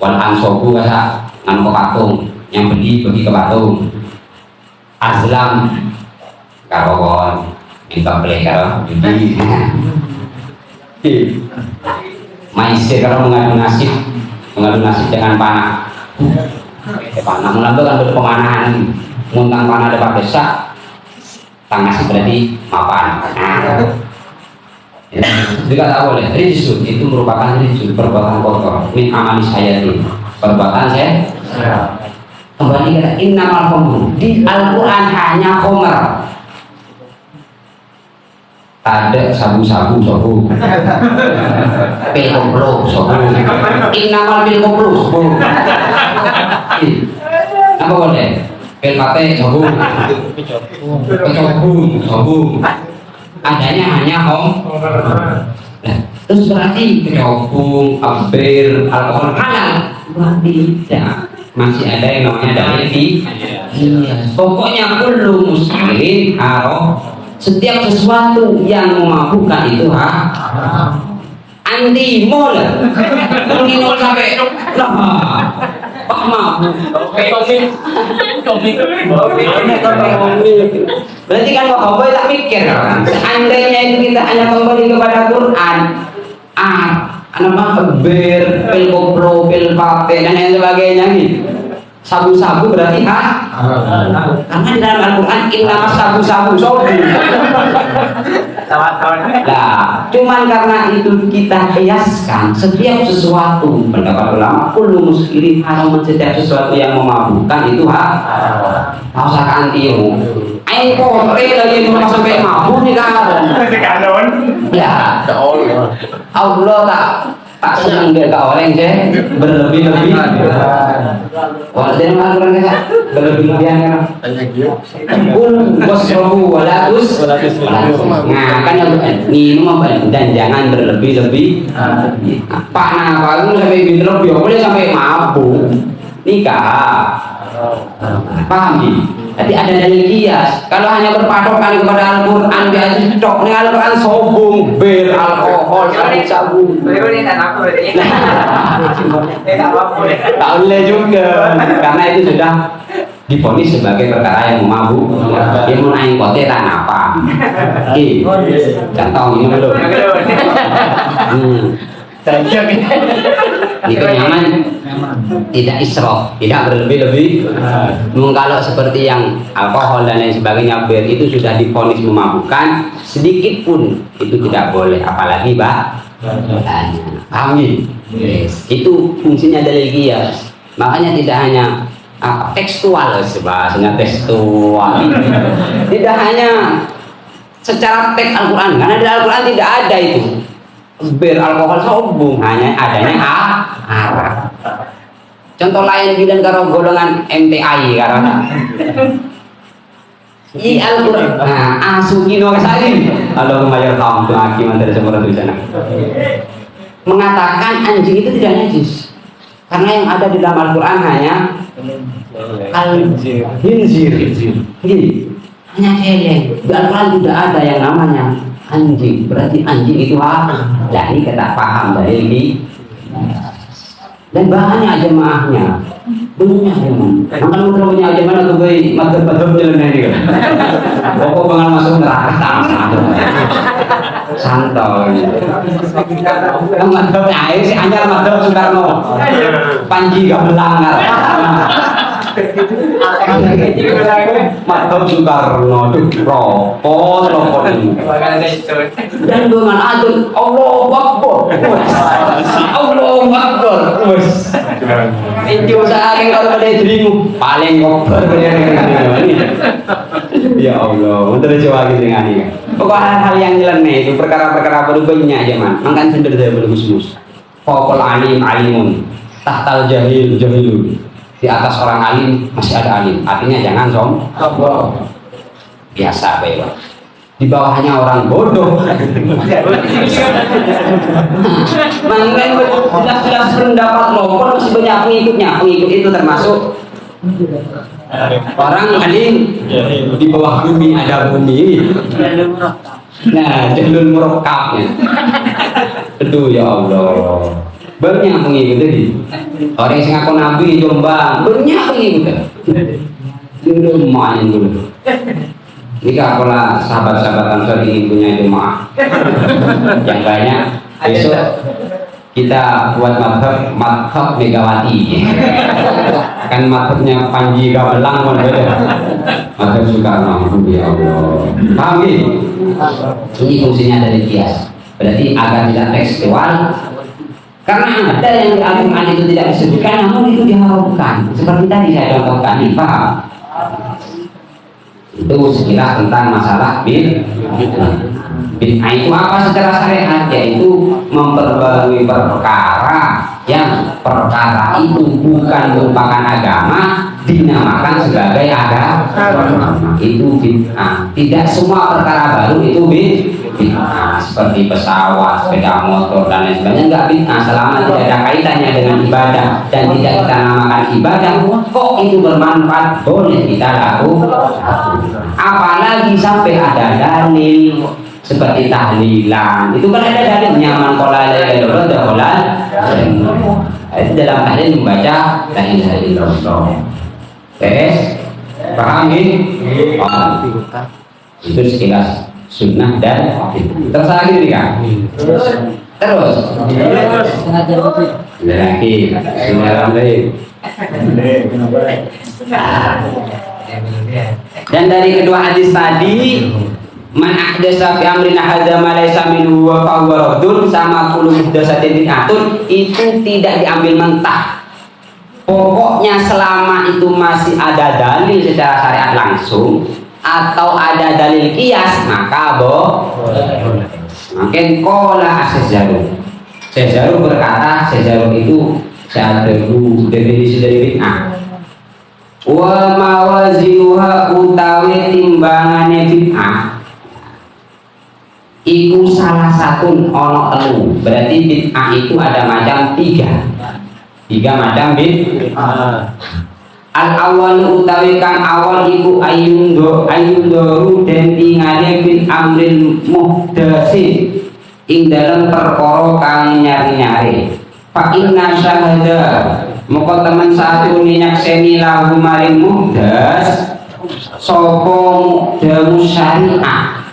wal ansobu kasa nganu ke patung, yang beli pergi ke patung. Azlam kawan minta beli karo judi. Maisir kalau mengadu nasib dengan panah. Panah mulan itu kan berpemanahan, muntang panah dapat desa, tang nasib berarti mapan. Juga tak boleh. Rijsun itu merupakan rijsun, perbuatan kotor. Min amali sayati, perbuatan saya. Kembali ke innamal khamru, di Al-Quran hanya khamar. Ada sabu-sabu sobu, pil koplo sobu, innamal pil koplo sobu. Apa boleh? Pil pate sobu, sobu. Adanya hanya terus berarti kecobung, abir, alkohol halal. Berarti ya, masih ada yang namanya dalil. Iya. Pokoknya kullu muslimin haram. Setiap sesuatu yang memabukkan itu anti mol. Minum sampai Pak mabuk. Berarti kan Bapak tak mikir kan? Seandainya itu kita hanya kembali kepada Quran, apa bir, pil koplo, pil pape dan lain sebagainya gitu. Sabu-sabu berarti karena di dalam Al-Quran innama sabu-sabu sobu. Nah, cuman karena itu kita kiaskan setiap sesuatu, pendapat ulama kullu muskirin haram, setiap sesuatu yang memabukkan itu tak usah antimu. Ayo kotre lagi mau sampai mabuk nih kan? Ya, Allah tak senang dia ke orang saya berlebih-lebih. Kalau dia mengatakan saya berlebih-lebihan kan? Wasrobu walatus. Nah kan yang minum apa dan jangan berlebih-lebih. Pak nah kalau sampai berlebih boleh sampai mabuk nikah. Paham sih? Jadi ada dalil kias. Kalau hanya berpatokan kepada Al-Quran biasa cocok dengan Al-Quran sobung, bir, alkohol, sabu. Tak boleh juga, karena itu sudah divonis sebagai perkara yang memabuk. Dia mau naik kote tak apa. Contoh ini dulu. Itu nyaman, tidak israf, tidak berlebih-lebih. Kalau seperti yang alkohol dan lain sebagainya, bir itu sudah divonis memabukkan, sedikit pun itu tidak boleh, apalagi paham yes. Itu fungsinya dalil qiyas. Makanya tidak hanya tekstual, bahasanya tekstual. Tidak hanya secara teks Al-Quran, karena di Al-Quran tidak ada itu. Bir, alkohol, sobung, hanya adanya arah. Contoh lain bilang karo golongan MTI karena i Al-Quran. Nah, asukino kesalin. Allahumma yarham doa akiman dari semua di sana. Mengatakan anjing itu tidak najis. Karena yang ada di dalam Al-Quran hanya al-hinzir. Hanya celeng. Di Al-Quran tidak ada yang namanya anjing. Berarti anjing itu apa? Nah ini kita paham dari ini. Dan banyak jemaahnya, banyak memang. Makan punya jemaah tuh gue madhab jalan ini kan. Pokok pengen masuk neraka santai. Madhab air si anyar madhab Soekarno. Panji Gamelang. Madhab Soekarno tuh ropot ini. Dan dengan adun Allahu Akbar. Allahu Akbar. Itu sehari kalau pada dirimu paling ngobrol. Ya Allah, untuk coba dengan ini. Pokok hal-hal yang nyeleneh itu perkara-perkara berubahnya aja man. Makan sendiri dari bermus-mus. Fokol alim alimun, tahtal jahil jahilun. Di atas orang alim masih ada alim. Artinya jangan sombong. Biasa baik. Di bawahnya orang bodoh. Mungkin jelas-jelas pendapat lokal masih banyak pengikutnya. Pengikut itu termasuk orang alim. Di bawah bumi ada bumi. Nah, jalur merokapnya. Aduh ya Allah. Banyak pengikut tadi. Orang yang ngaku nabi Jombang, banyak pengikut. Dulu main dulu. Jika apalah sahabat-sahabat Ansor ingin punya jemaah yang banyak, besok kita buat madhab Megawati. Kan madhabnya Panji Gamelang kan beda. Madhab Soekarno, ya Allah. Paham ya? Ini fungsinya dari kias. Berarti agar tidak tekstual. Karena ada yang di Al-Quran itu tidak disebutkan, namun itu diharamkan. Seperti tadi saya contohkan, nih, paham? Itu sekilas tentang masalah bid'ah itu apa secara syariat, yaitu memperbarui perkara yang perkara itu bukan merupakan agama dinamakan sebagai agama. Itu bid'ah. Tidak semua perkara baru itu bid'ah, seperti pesawat, sepeda motor dan lain sebagainya enggak bid'ah selama tidak ada kaitannya dengan ibadah dan tidak kita namakan ibadah. Kok itu bermanfaat, boleh kita lakukan. Apalagi sampai ada dalil seperti tahlilan, itu kan ada dalilnya, man qala la ilaha illallah itu dalam tahlil membaca la ilaha illallah. Paham ini? Itu sekilas sunnah dan terus lagi nih kan? Terus lagi dan dari kedua hadis tadi, man ahdasa fi amrina hadza ma laysa minhu wa huwa raddun, sama kullu muhdatsatin bid'atun, itu tidak diambil mentah. Pokoknya selama itu masih ada dalil secara syariat langsung atau ada dalil kias, maka boleh. Makin qala Asy-Syazaru. Syazaru berkata, Syazaru itu satu definisi dari bid'ah. Wa mawazinuha utawi timbangane bid'ah iku salah satu ono telu. Berarti bid'ah itu ada macam tiga macam bid'ah. Al awal utawi kang awal iku ayundoru den tingale bil amril muhdasi ing dalam perkara kang nyari-nyari. Fa inna syahada moko temen satu nyakseni lahu maring muhdas sapa muhdamu syariah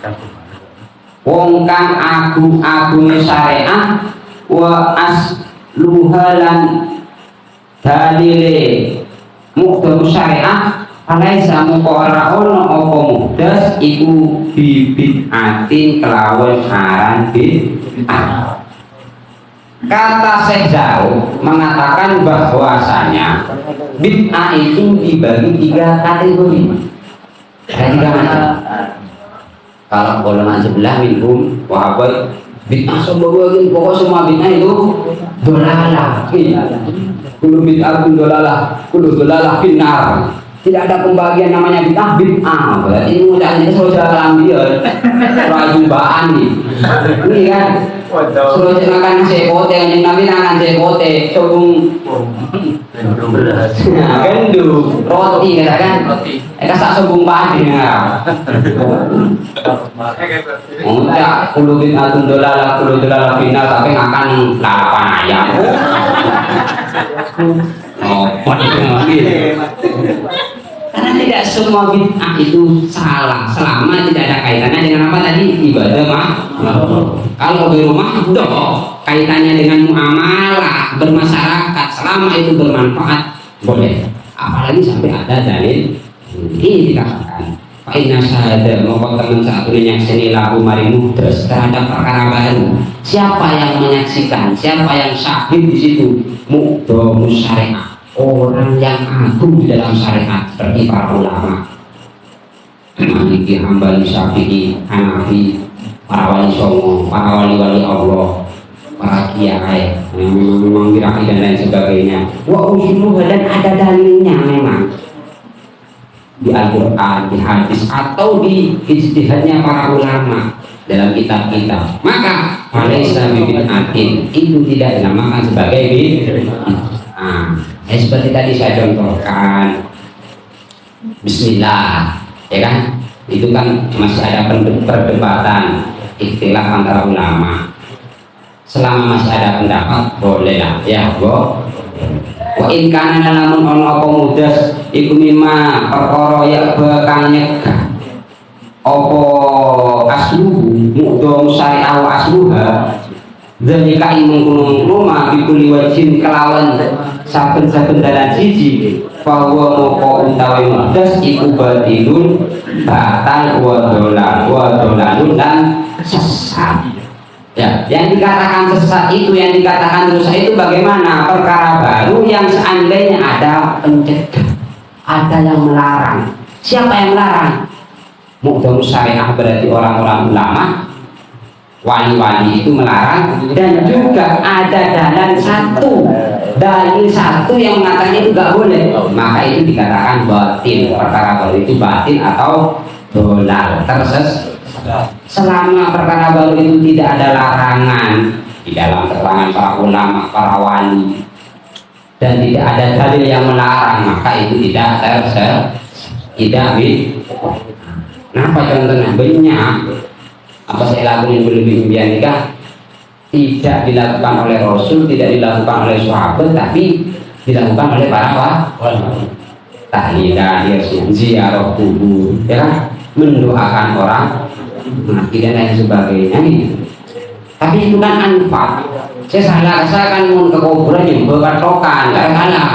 wong kang agung-agunge syariah wa asluhalan dalile muhdamu syariah alaisa moko ora ono apa muhdas iku bibid'atin kelawan aran bid'ah. Kata Syekh Zaru mengatakan bahwasanya bid'ah itu dibagi tiga kategori. Ada tiga macam. Kalau golongan sebelah minhum wahabai bid'ah sebagian, pokok semua bid'ah itu dolalah. Kullu bid'atun dolalah, kullu dolalah finnar. Tidak ada pembagian namanya bid'ah. Berarti ini udah sosial ambil rajubaan nih. Ini kan suruh makan nasi kote, yang nabi makan nasi kote, sobung gendu, roti katakan, sak sobung padi nggak? Enggak, kulo bid'atun dolalah final tapi makan lalapan ayam. Oh, karena tidak semua bid'ah itu salah selama tidak ada kaitannya dengan apa tadi, ibadah mah. Kalau di rumah dong kaitannya dengan muamalah bermasyarakat, selama itu bermanfaat boleh. Apalagi sampai ada dalil ini dikatakan Pak Inna syahada mau teman satu nyaksini lahu maring muhdas terhadap perkara baru. Siapa yang menyaksikan, siapa yang syahid di situ, muhdamus syariah, orang yang agung di dalam syariat seperti para ulama Maliki, Hambali, Syafi'i, Hanafi, para wali songo, para wali-wali Allah, para kiai memang birahi dan lain sebagainya. Wa usuluh, dan ada dalilnya memang di Al-Quran, di hadis atau di ijtihadnya para ulama dalam kitab-kitab. Maka walaysa bid'atin itu tidak dinamakan sebagai bid'ah. Seperti tadi saya contohkan Bismillah, ya kan? Itu kan masih ada perdebatan ikhtilaf antara ulama. Selama masih ada pendapat boleh lah ya go. Wa in kana lamun ono apa mudas iku mimma perkara ya bakal nyegah apa asluhu mudom syari'ah wa asluha zalika imung rumah bikuli wajin kelawan saben-saben dalan siji bahwa moko utawi mudas iku batilun batal wa dolalun dan sesat. Ya, yang dikatakan sesat itu, yang dikatakan dosa itu bagaimana? Perkara baru yang seandainya ada pencegah, ada yang melarang. Siapa yang melarang? Muqaddam syariah berarti orang-orang ulama, wali-wali itu melarang, dan juga ada dalil satu yang mengatakan itu gak boleh, maka itu dikatakan batil. Perkara baru itu batil atau dolal, tersesat. Selama perkara baru itu tidak ada larangan di dalam keterangan para ulama, para wali, dan tidak ada dalil yang melarang, maka itu tidak tidak. Kenapa contohnya banyak apa saya lakukan lebih nikah tidak dilakukan oleh Rasul, tidak dilakukan oleh sahabat, tapi dilakukan oleh para tahlilan, ziarah kubur, ya, mendoakan orang mati dan lain sebagainya nih. Tapi itu kan anfal. Saya kan mau ke kuburan yang berkatokan, nggak salah.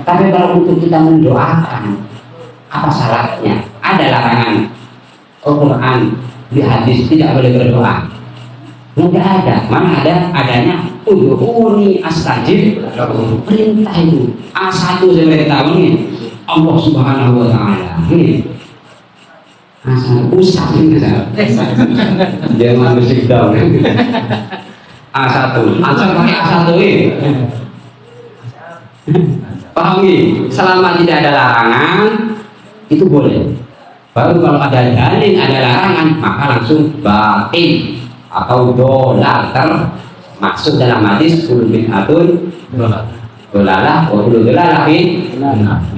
Tapi kalau untuk kita mendoakan, apa salahnya? Ada larangan Al-Quran di hadis tidak boleh berdoa. Nggak ada. Mana adanya udhuni astajib. Perintah itu A1 saya tahu nih, Allah Subhanahu Wa Taala. Asal usah ini jangan musik down. A1 asal pakai A1 ini. Pahami, selama tidak ada larangan itu boleh. Baru kalau ada dalil, ada larangan, maka langsung batil atau dolal, termasuk dalam hadis kullu bid'atun dolalah wa kullu dolalahin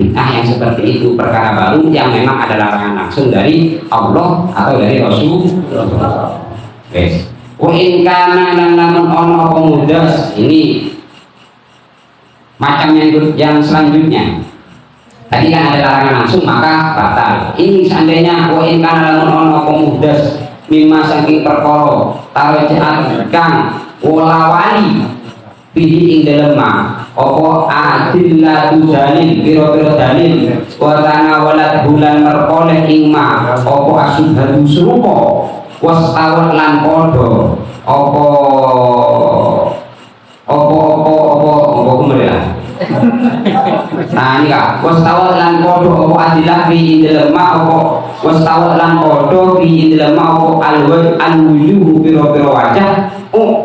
bid'ah. Yang seperti itu perkara baru yang memang ada larangan langsung dari Allah atau dari Rasul. Yes. Wa in kana lan lamun ono pemudas, ini macam yang selanjutnya. Tadi kan ada larangan langsung maka batal. Ini seandainya wa in kana lamun ono pemudas mimma saking perkara tarjaat kang wala wali bihi ing dalem apa adillatu dalil pira-pira dalil wa tanawalat bulan merkoleh ing ma apa asubhatu serupa wastawat lan padha apa kemudian nah ini kak wastawat lan padha apa adillah bi ing dalem apa wastawat lan padha bi ing dalem apa alwujuh pira-pira wajah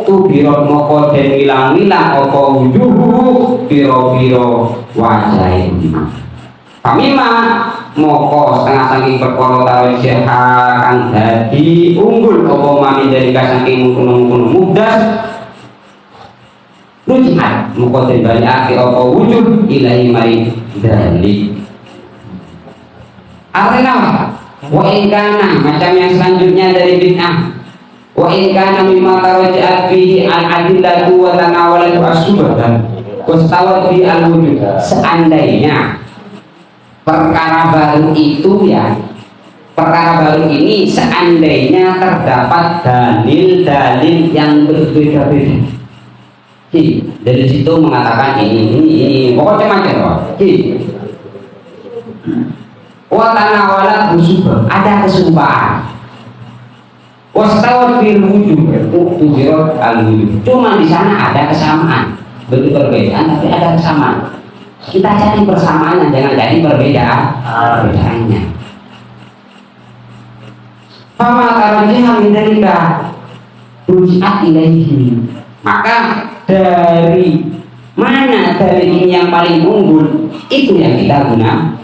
tu biro moko den ilang-ilang apa wujuhu biro-biro wajah. Pamima moko setengah saking perkara tawih kang dadi unggul apa mami dari saking mungkun-mungkun mudas rujihat moko den bali apa wujuh ilahi mari dalik. Artinya wa in kana macam yang selanjutnya dari bid'ah. Wa in kana mimma taraja'at fihi al-adillatu wa tanawalatu as-subhatan wastawat fi al-wujud. Seandainya perkara baru itu ya, perkara baru ini seandainya terdapat dalil-dalil yang berbeda-beda. Dari situ mengatakan ini pokoknya macam wa tanawalatu as-subhatan, ada kesumpaan. Wastawat fil wujud tujirat al-wujud. Cuma di sana ada kesamaan, bentuk perbedaan tapi ada kesamaan. Kita cari persamaannya, jangan jadi perbedaannya. Fama tarjiha min dalika ruji'at ilaihi. Maka dari mana dalil ini yang paling unggul, itu yang kita gunakan.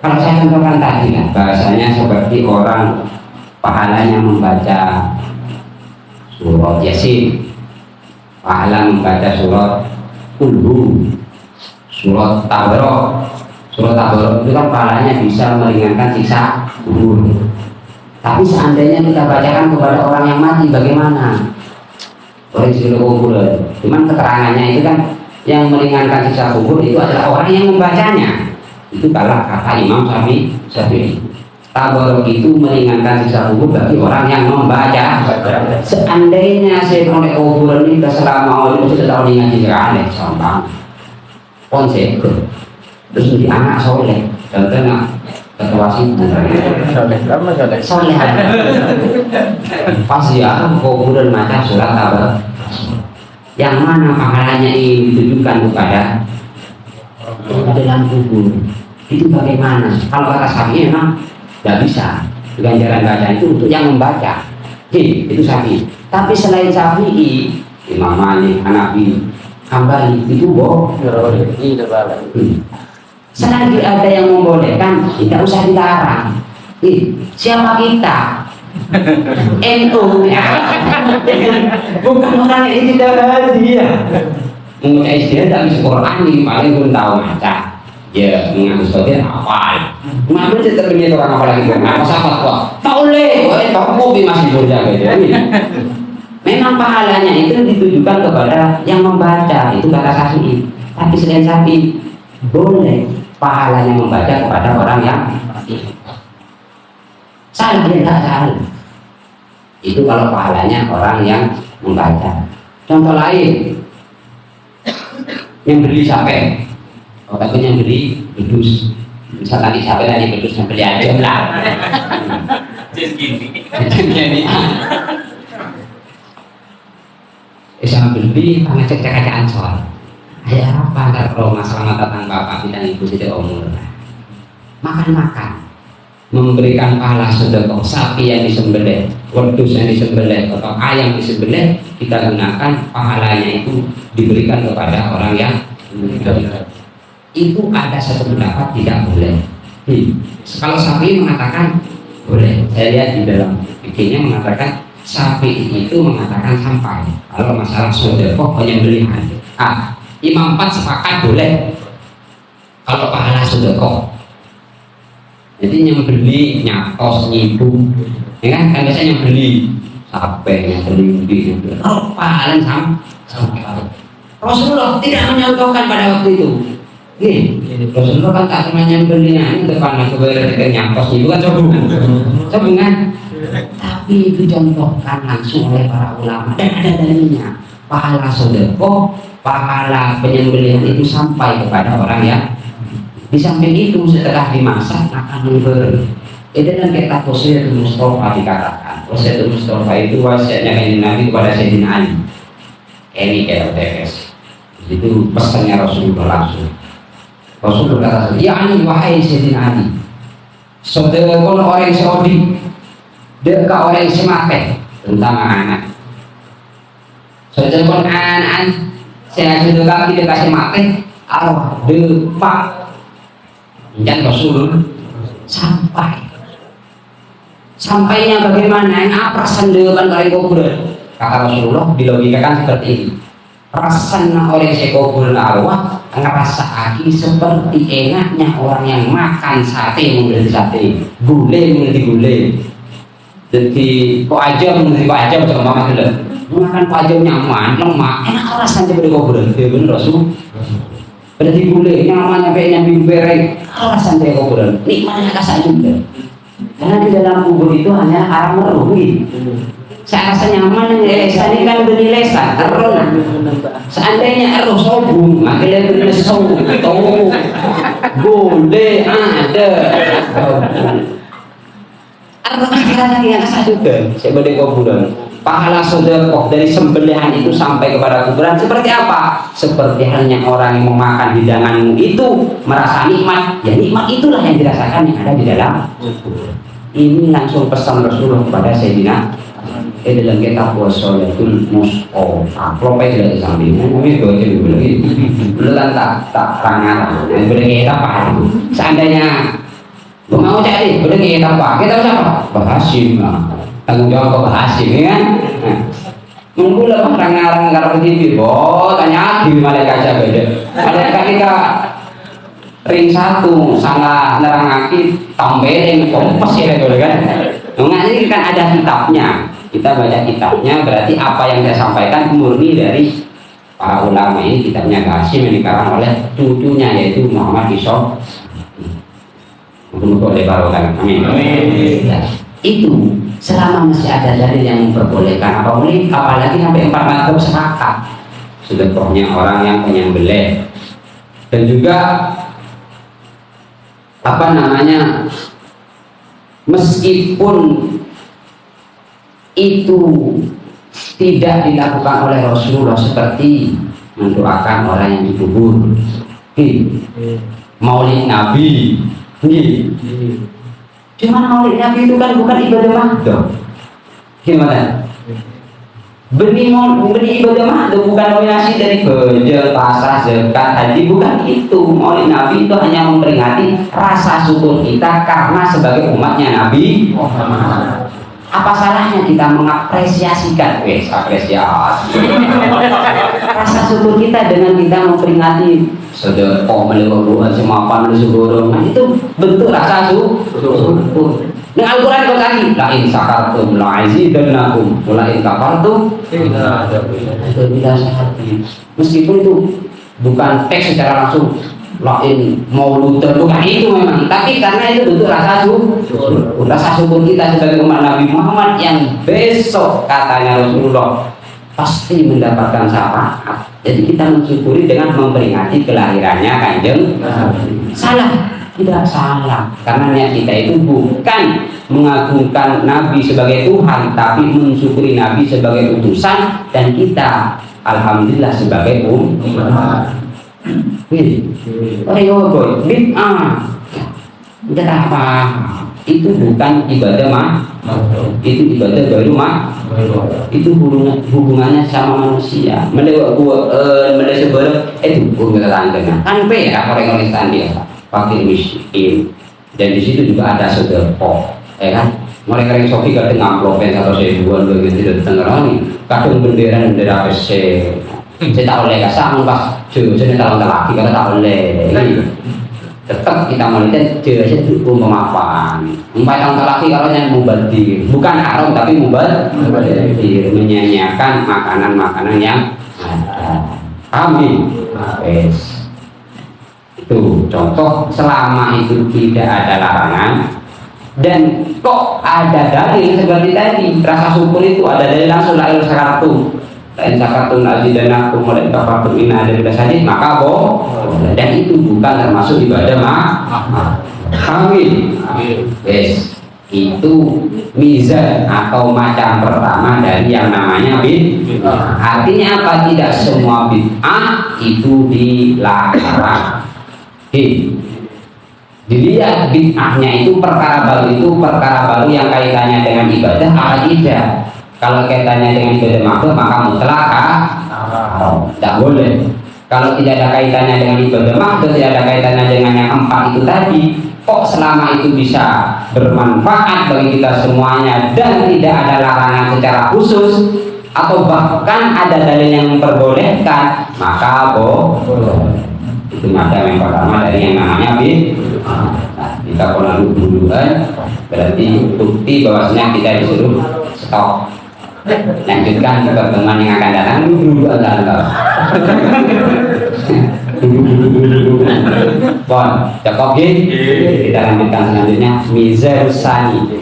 Kalau saya contohkan tadi lah, bahasanya seperti orang pahalanya membaca surat Yasin, pahala membaca surat Kulhu, surat Tabarok. Surat Tabarok itu kan pahalanya bisa meringankan siksa kubur. Tapi seandainya kita bacakan kepada orang yang mati, bagaimana? Orang siksa kubur. Cuman keterangannya itu kan yang meringankan siksa kubur itu adalah orang yang membacanya. Itu kalau kata Imam Syafi'i. Tabarok itu meringankan siksa kubur bagi orang yang membaca. Seandainya saya mulai kubur ini selama itu sudah tahu ngaji sekali, sombong, konsep, terus di anak soleh, contohnya ketua sih, soleh, pas ya kuburan macam surat tabar, yang mana pahalanya ini ditujukan kepada dalam kubur. Itu bagaimana? Kalau kata Syafi'i memang tidak bisa. Ganjaran baca itu untuk yang membaca. Itu Syafi'i. Tapi selain Syafi'i, Imam Malik, Hanafi, Hambali itu boh. Selagi ada yang membolehkan, tidak usah dilarang. Siapa kita? NU ya. Bukan orang yang tidak hadir. Mengucap istilah dalam Quran ini paling pun tahu baca. Ya, mengaku sebagai hafal. Mengaku tidak punya orang apa lagi apa sahabat kok. Tak boleh, kopi masih berjaga jadi. Memang pahalanya itu ditujukan kepada yang membaca, itu kata Syafi'i. Tapi selain Syafi'i, boleh pahalanya membaca kepada orang yang salah dia tak salah. Itu kalau pahalanya orang yang membaca. Contoh lain, yang beli sampai tapi yang beli bedus, misal tadi sampai tadi bedus yang beli aja lah. Jadi saya beli karena cek Ansor. Ya apa ntar kalau masalah tentang bapak dan ibu tidak umur, makan memberikan pahala sedekah sapi yang disembelih, wedus yang disembelih atau ayam disembelih, kita gunakan pahalanya itu diberikan kepada orang yang itu ada satu pendapat tidak boleh. Kalau sapi mengatakan boleh, saya lihat di dalam bikinnya mengatakan sapi itu mengatakan sampai. Kalau masalah sedekah penyembelihan, Imam 4 sepakat boleh. Kalau pahala sedekah, jadi yang beli nyatos nyibu, ya kan biasanya yang beli sapi, yang beli pahala sampai. Rasulullah tidak menyontohkan pada waktu itu. Rasulullah kan tak cuma nyembelihnya ini depan keberadaan nyangkos itu kan coba kan, tapi itu contohkan langsung oleh para ulama dan ada dalilnya. Pahala sedekah, pahala penyembelihan itu sampai kepada orang yang di samping itu setelah dimasak akan itu dan kita Wasiyatul Mustafa dikatakan. Wasiyatul Mustafa itu wasiatnya kanjeng Nabi kepada Sayyidina Ali. Ini KTPS itu pesannya Rasulullah langsung. Rasulullah kata, ya Ali wahai Sayyidina Ali, sedekah orang Saudi, dekat orang semate tentang anak. Sedekah anak, saya sedekah kita kasih mate, arwah depak, dan Rasul sampainya bagaimana? Apa sendekan dari kuburan? Kata Rasulullah dilogikakan seperti ini. Rasanya oleh sekobul arwah ngerasa lagi seperti enaknya orang yang makan sate menjadi sate, gulai menjadi gulai. Jadi kok aja menjadi kok aja macam mama dulu. Makan kok aja nyaman, lemak, enak rasanya pada kuburan. Dia benar Rasul. Berarti gulai nyaman sampai nyambi bereng, rasanya kuburan. Nikmatnya kasar juga. Karena di dalam kubur itu hanya arang merugi. Saya rasa nyaman yang lesan ini kan beri lesan terus seandainya eroh sobung makanya beri sobung tahu boleh ada eroh kira-kira yang sah juga sebagai kuburan. Pahala sedekah dari sembelihan itu sampai kepada kuburan seperti apa? Seperti halnya orang yang memakan hidanganmu itu merasa nikmat, ya nikmat itulah yang dirasakan yang ada di dalam kubur. Ini langsung pesan Rasulullah kepada Sayyidina dalam kitab Wasiyatul Mustafa. Kalau tidak disampaikan, kami dua jadi belum tak rangan. Dan boleh kita apa? Seandainya mau cari, boleh kita apa? Kita siapa? Bahasim, tanggung jawab Bahasim, kan? Nunggu lah rangan kalau begini, tanya di malaikat saja beda. Malaikat kita ring satu sangat nerangaki tambah yang kompas ya boleh kan? Enggak, ini kan ada kitabnya. Kita baca kitabnya, berarti apa yang saya sampaikan murni dari para ulama. Ini kitabnya Qasim yang dikarang oleh cucunya yaitu Muhammad Iso. Untuk barokah. Amin. Ya, itu selama masih ada dalil yang memperbolehkan apalagi sampai 4 madzhab sepakat. Sedekahnya orang yang penyembelih dan juga apa namanya, meskipun itu tidak dilakukan oleh Rasulullah seperti mendoakan orang yang dikubur, maulid Nabi, cuman maulid Nabi itu kan bukan ibadah mahdoh. Gimana? Beni ibadah mahdoh bukan nominasi dari beja, pasrah, zakat, haji, bukan itu. Maulid Nabi itu hanya memperingati rasa syukur kita karena sebagai umatnya Nabi Muhammad. Apa salahnya kita mengapresiasikan apresiasi rasa syukur kita dengan kita memperingati sedekah melewat semapan syukur. Nah, itu bentuk rasa syukur. Nah, Al-Quran kau tadi la in sakartum la azidannakum wa la in kafartum bila sehati. Meskipun itu bukan teks secara langsung lain maulud bukan itu memang, tapi karena itu bentuk rasa syukur kita sebagai umat Nabi Muhammad yang besok katanya Rasulullah pasti mendapatkan syafaat. Jadi kita mensyukuri dengan memperingati kelahirannya Kanjeng. Salah? Tidak salah, karena niat kita itu bukan mengagungkan Nabi sebagai Tuhan, tapi mensyukuri Nabi sebagai utusan dan kita alhamdulillah sebagai umat. Bid'ah apa? Itu bukan ibadah itu ibadah baru itu hubungannya sama manusia. Mulai sebelum itu hubungan dengan kan ya orang dia fakir miskin, dan di situ juga ada sedekah, kan? Mereka yang sofi kadang ngamplopen atau sebuan begitu tengeroni, kadang bendera PC. Saya tak boleh kasar, pas saya tak laki kalau tak boleh. Tetap kita melihat jelasnya itu pemaafan. Tahun laki kalau yang mubadir, bukan haram tapi mubadir, menyanyiakan makanan-makanan yang ada. Amin. Itu contoh selama itu tidak ada larangan dan kok ada dalil seperti tadi rasa syukur itu ada dalil langsung lahir syaratun lain syaratun azidanakum mulai kafartum inna ada bila sajid maka dan itu bukan termasuk ibadah amin. Yes, itu mizan atau macam pertama dari yang namanya bid'ah. Artinya apa? Tidak semua bid'ah itu dilarang. Dilihat bid'ahnya itu perkara baru yang kaitannya dengan ibadah apa tidak. Kalau kaitannya dengan ibadah makruh maka mutlak tidak boleh. Kalau tidak ada kaitannya dengan ibadah makruh, tidak ada kaitannya dengan yang empat itu tadi, kok selama itu bisa bermanfaat bagi kita semuanya dan tidak ada larangan secara khusus atau bahkan ada dalil yang memperbolehkan maka boleh. Itu macam yang pertama dari yang namanya bid'ah. Nah, kita kalau duluan berarti bukti bahwasanya kita disuruh stop. Lanjutkan ke pertemuan yang akan datang dulu adalah. Bon, cukup kita lanjutkan selanjutnya mizarus sani.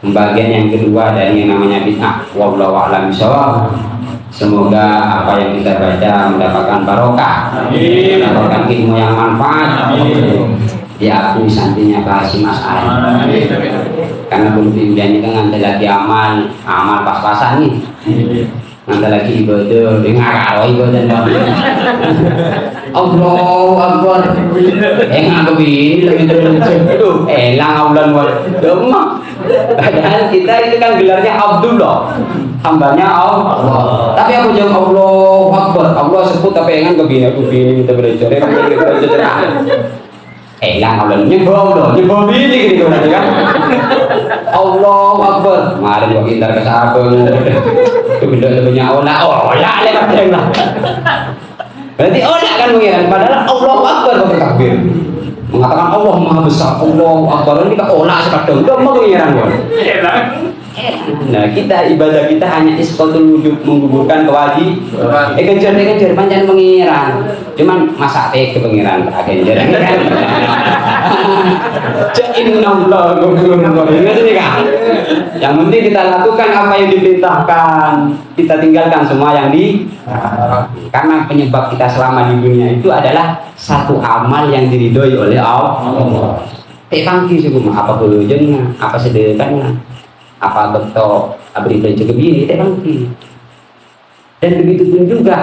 Pembagian yang kedua dari yang namanya bid'ah. Wallahu a'lam bishawab. Semoga apa yang kita baca mendapatkan barokah, mendapatkan ilmu yang manfaat, diakui santinya kasih Mas Ali. Karena belum dijanjikan nanti lagi amal pas-pasan nih, nanti lagi ibadah, dengar ibadah. Allahu Akbar. Nganggep ini lebih terus. Elang aulan buat demam. Padahal kita itu kan gelarnya Abdullah, hambanya Allah. Tapi aku jawab Allahu Akbar. Allah sebut tapi nganggep ini kita belajar. Elang aulan nyebol ini gitu kan. Allahu Akbar. Mari kok kita ke sabun. Kebetulan olah lewat lah. Berarti olah kan mengira padahal Allahu Akbar kok takbir. mengatakan Allah Maha Besar, Allah Akbar, kita olah sekadang itu mengiran kan. Nah kita ibadah kita hanya isqatul wujud, menggugurkan kewajiban. Kejar pancen pengiran. Cuman masak teh ke pengiran tak kejar. Innallaha ghafurur rahim. Yang penting kita lakukan apa yang diperintahkan, kita tinggalkan semua yang karena penyebab kita selama di dunia itu adalah satu amal yang diridhoi oleh Allah. Tepangki sih apa bulujennya, apa sedekahnya, apa betul abri cukup ini tepangki. Dan begitu pun juga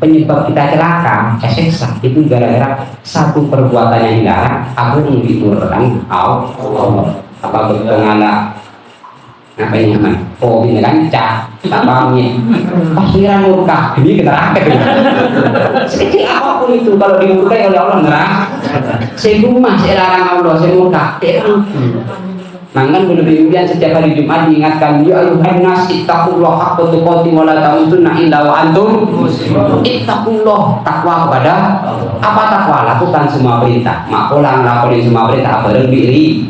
penyebab kita celaka, seksa itu gara-gara satu perbuatan yang dilarang, aku diurutkan Allah. Apa betul ngalah apa ini kan? Oh ini kan cah, tak pahamnya. Pikiran murka, ini kita rakyat. Sekecil apapun itu kalau dimurkai oleh Allah neraka. Segumah selarang Allah, semurka. Mangan kemudian setiap hari Jumat diingatkan, ya ayuhan nas ittaqullah haqqa tuqatih wa la tamutunna illa wa antum muslimun. Ittaqullah, takwa kepada apa takwa? Lakukan semua perintah. Makola ngelakuin semua perintah bareng diri.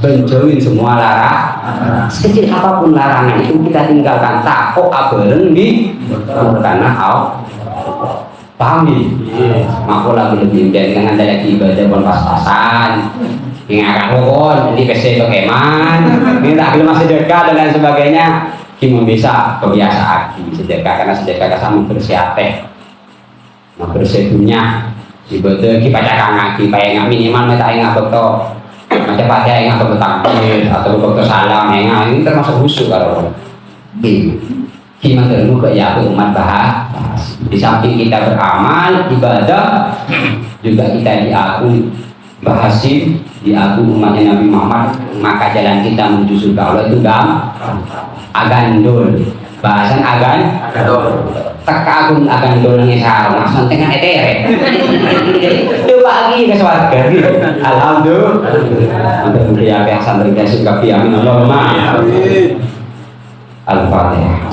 Menjauhin semua larangan. Sekecil apapun larangan itu kita tinggalkan. Takok bareng di karena Allah. Paham nih? Makola belum dengan daya ibadah pun pas-pasan. Ingat pun di PC keman, ini tak belum masih sedekah dan lain sebagainya. Kita bisa kebiasaan sedekah karena sedekah sama bersiate, mau bersedunya, ibadah kita baca ngaji, bayang minimal mereka ingat betul, macam pada ingat betul takbir atau betul salam, ingat ini termasuk khusyuk kalau gimana dulu ya umat bahas. Di samping kita beramal ibadah, juga kita diakui bahasim diakui umatnya Nabi Muhammad, maka jalan kita menuju surga Allah itu agandul, bahasan tekagun agandul ngisal maksudnya dengan etere coba lagi ke surga gitu. Alhamdulillah untuk mulia biasa berikan surga amin Allahumma Al-Fatihah.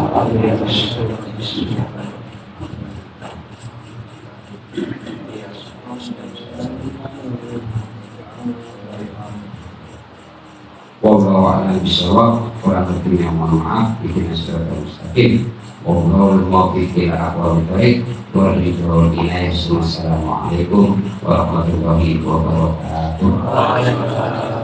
Wallahu a'lam bishawab. Kurang lebihnya mohon maaf. Bikin secara mustaqim. Wallahu muwaffiq ila aqwamit thoriq. Wassalamualaikum warahmatullahi wabarakatuh.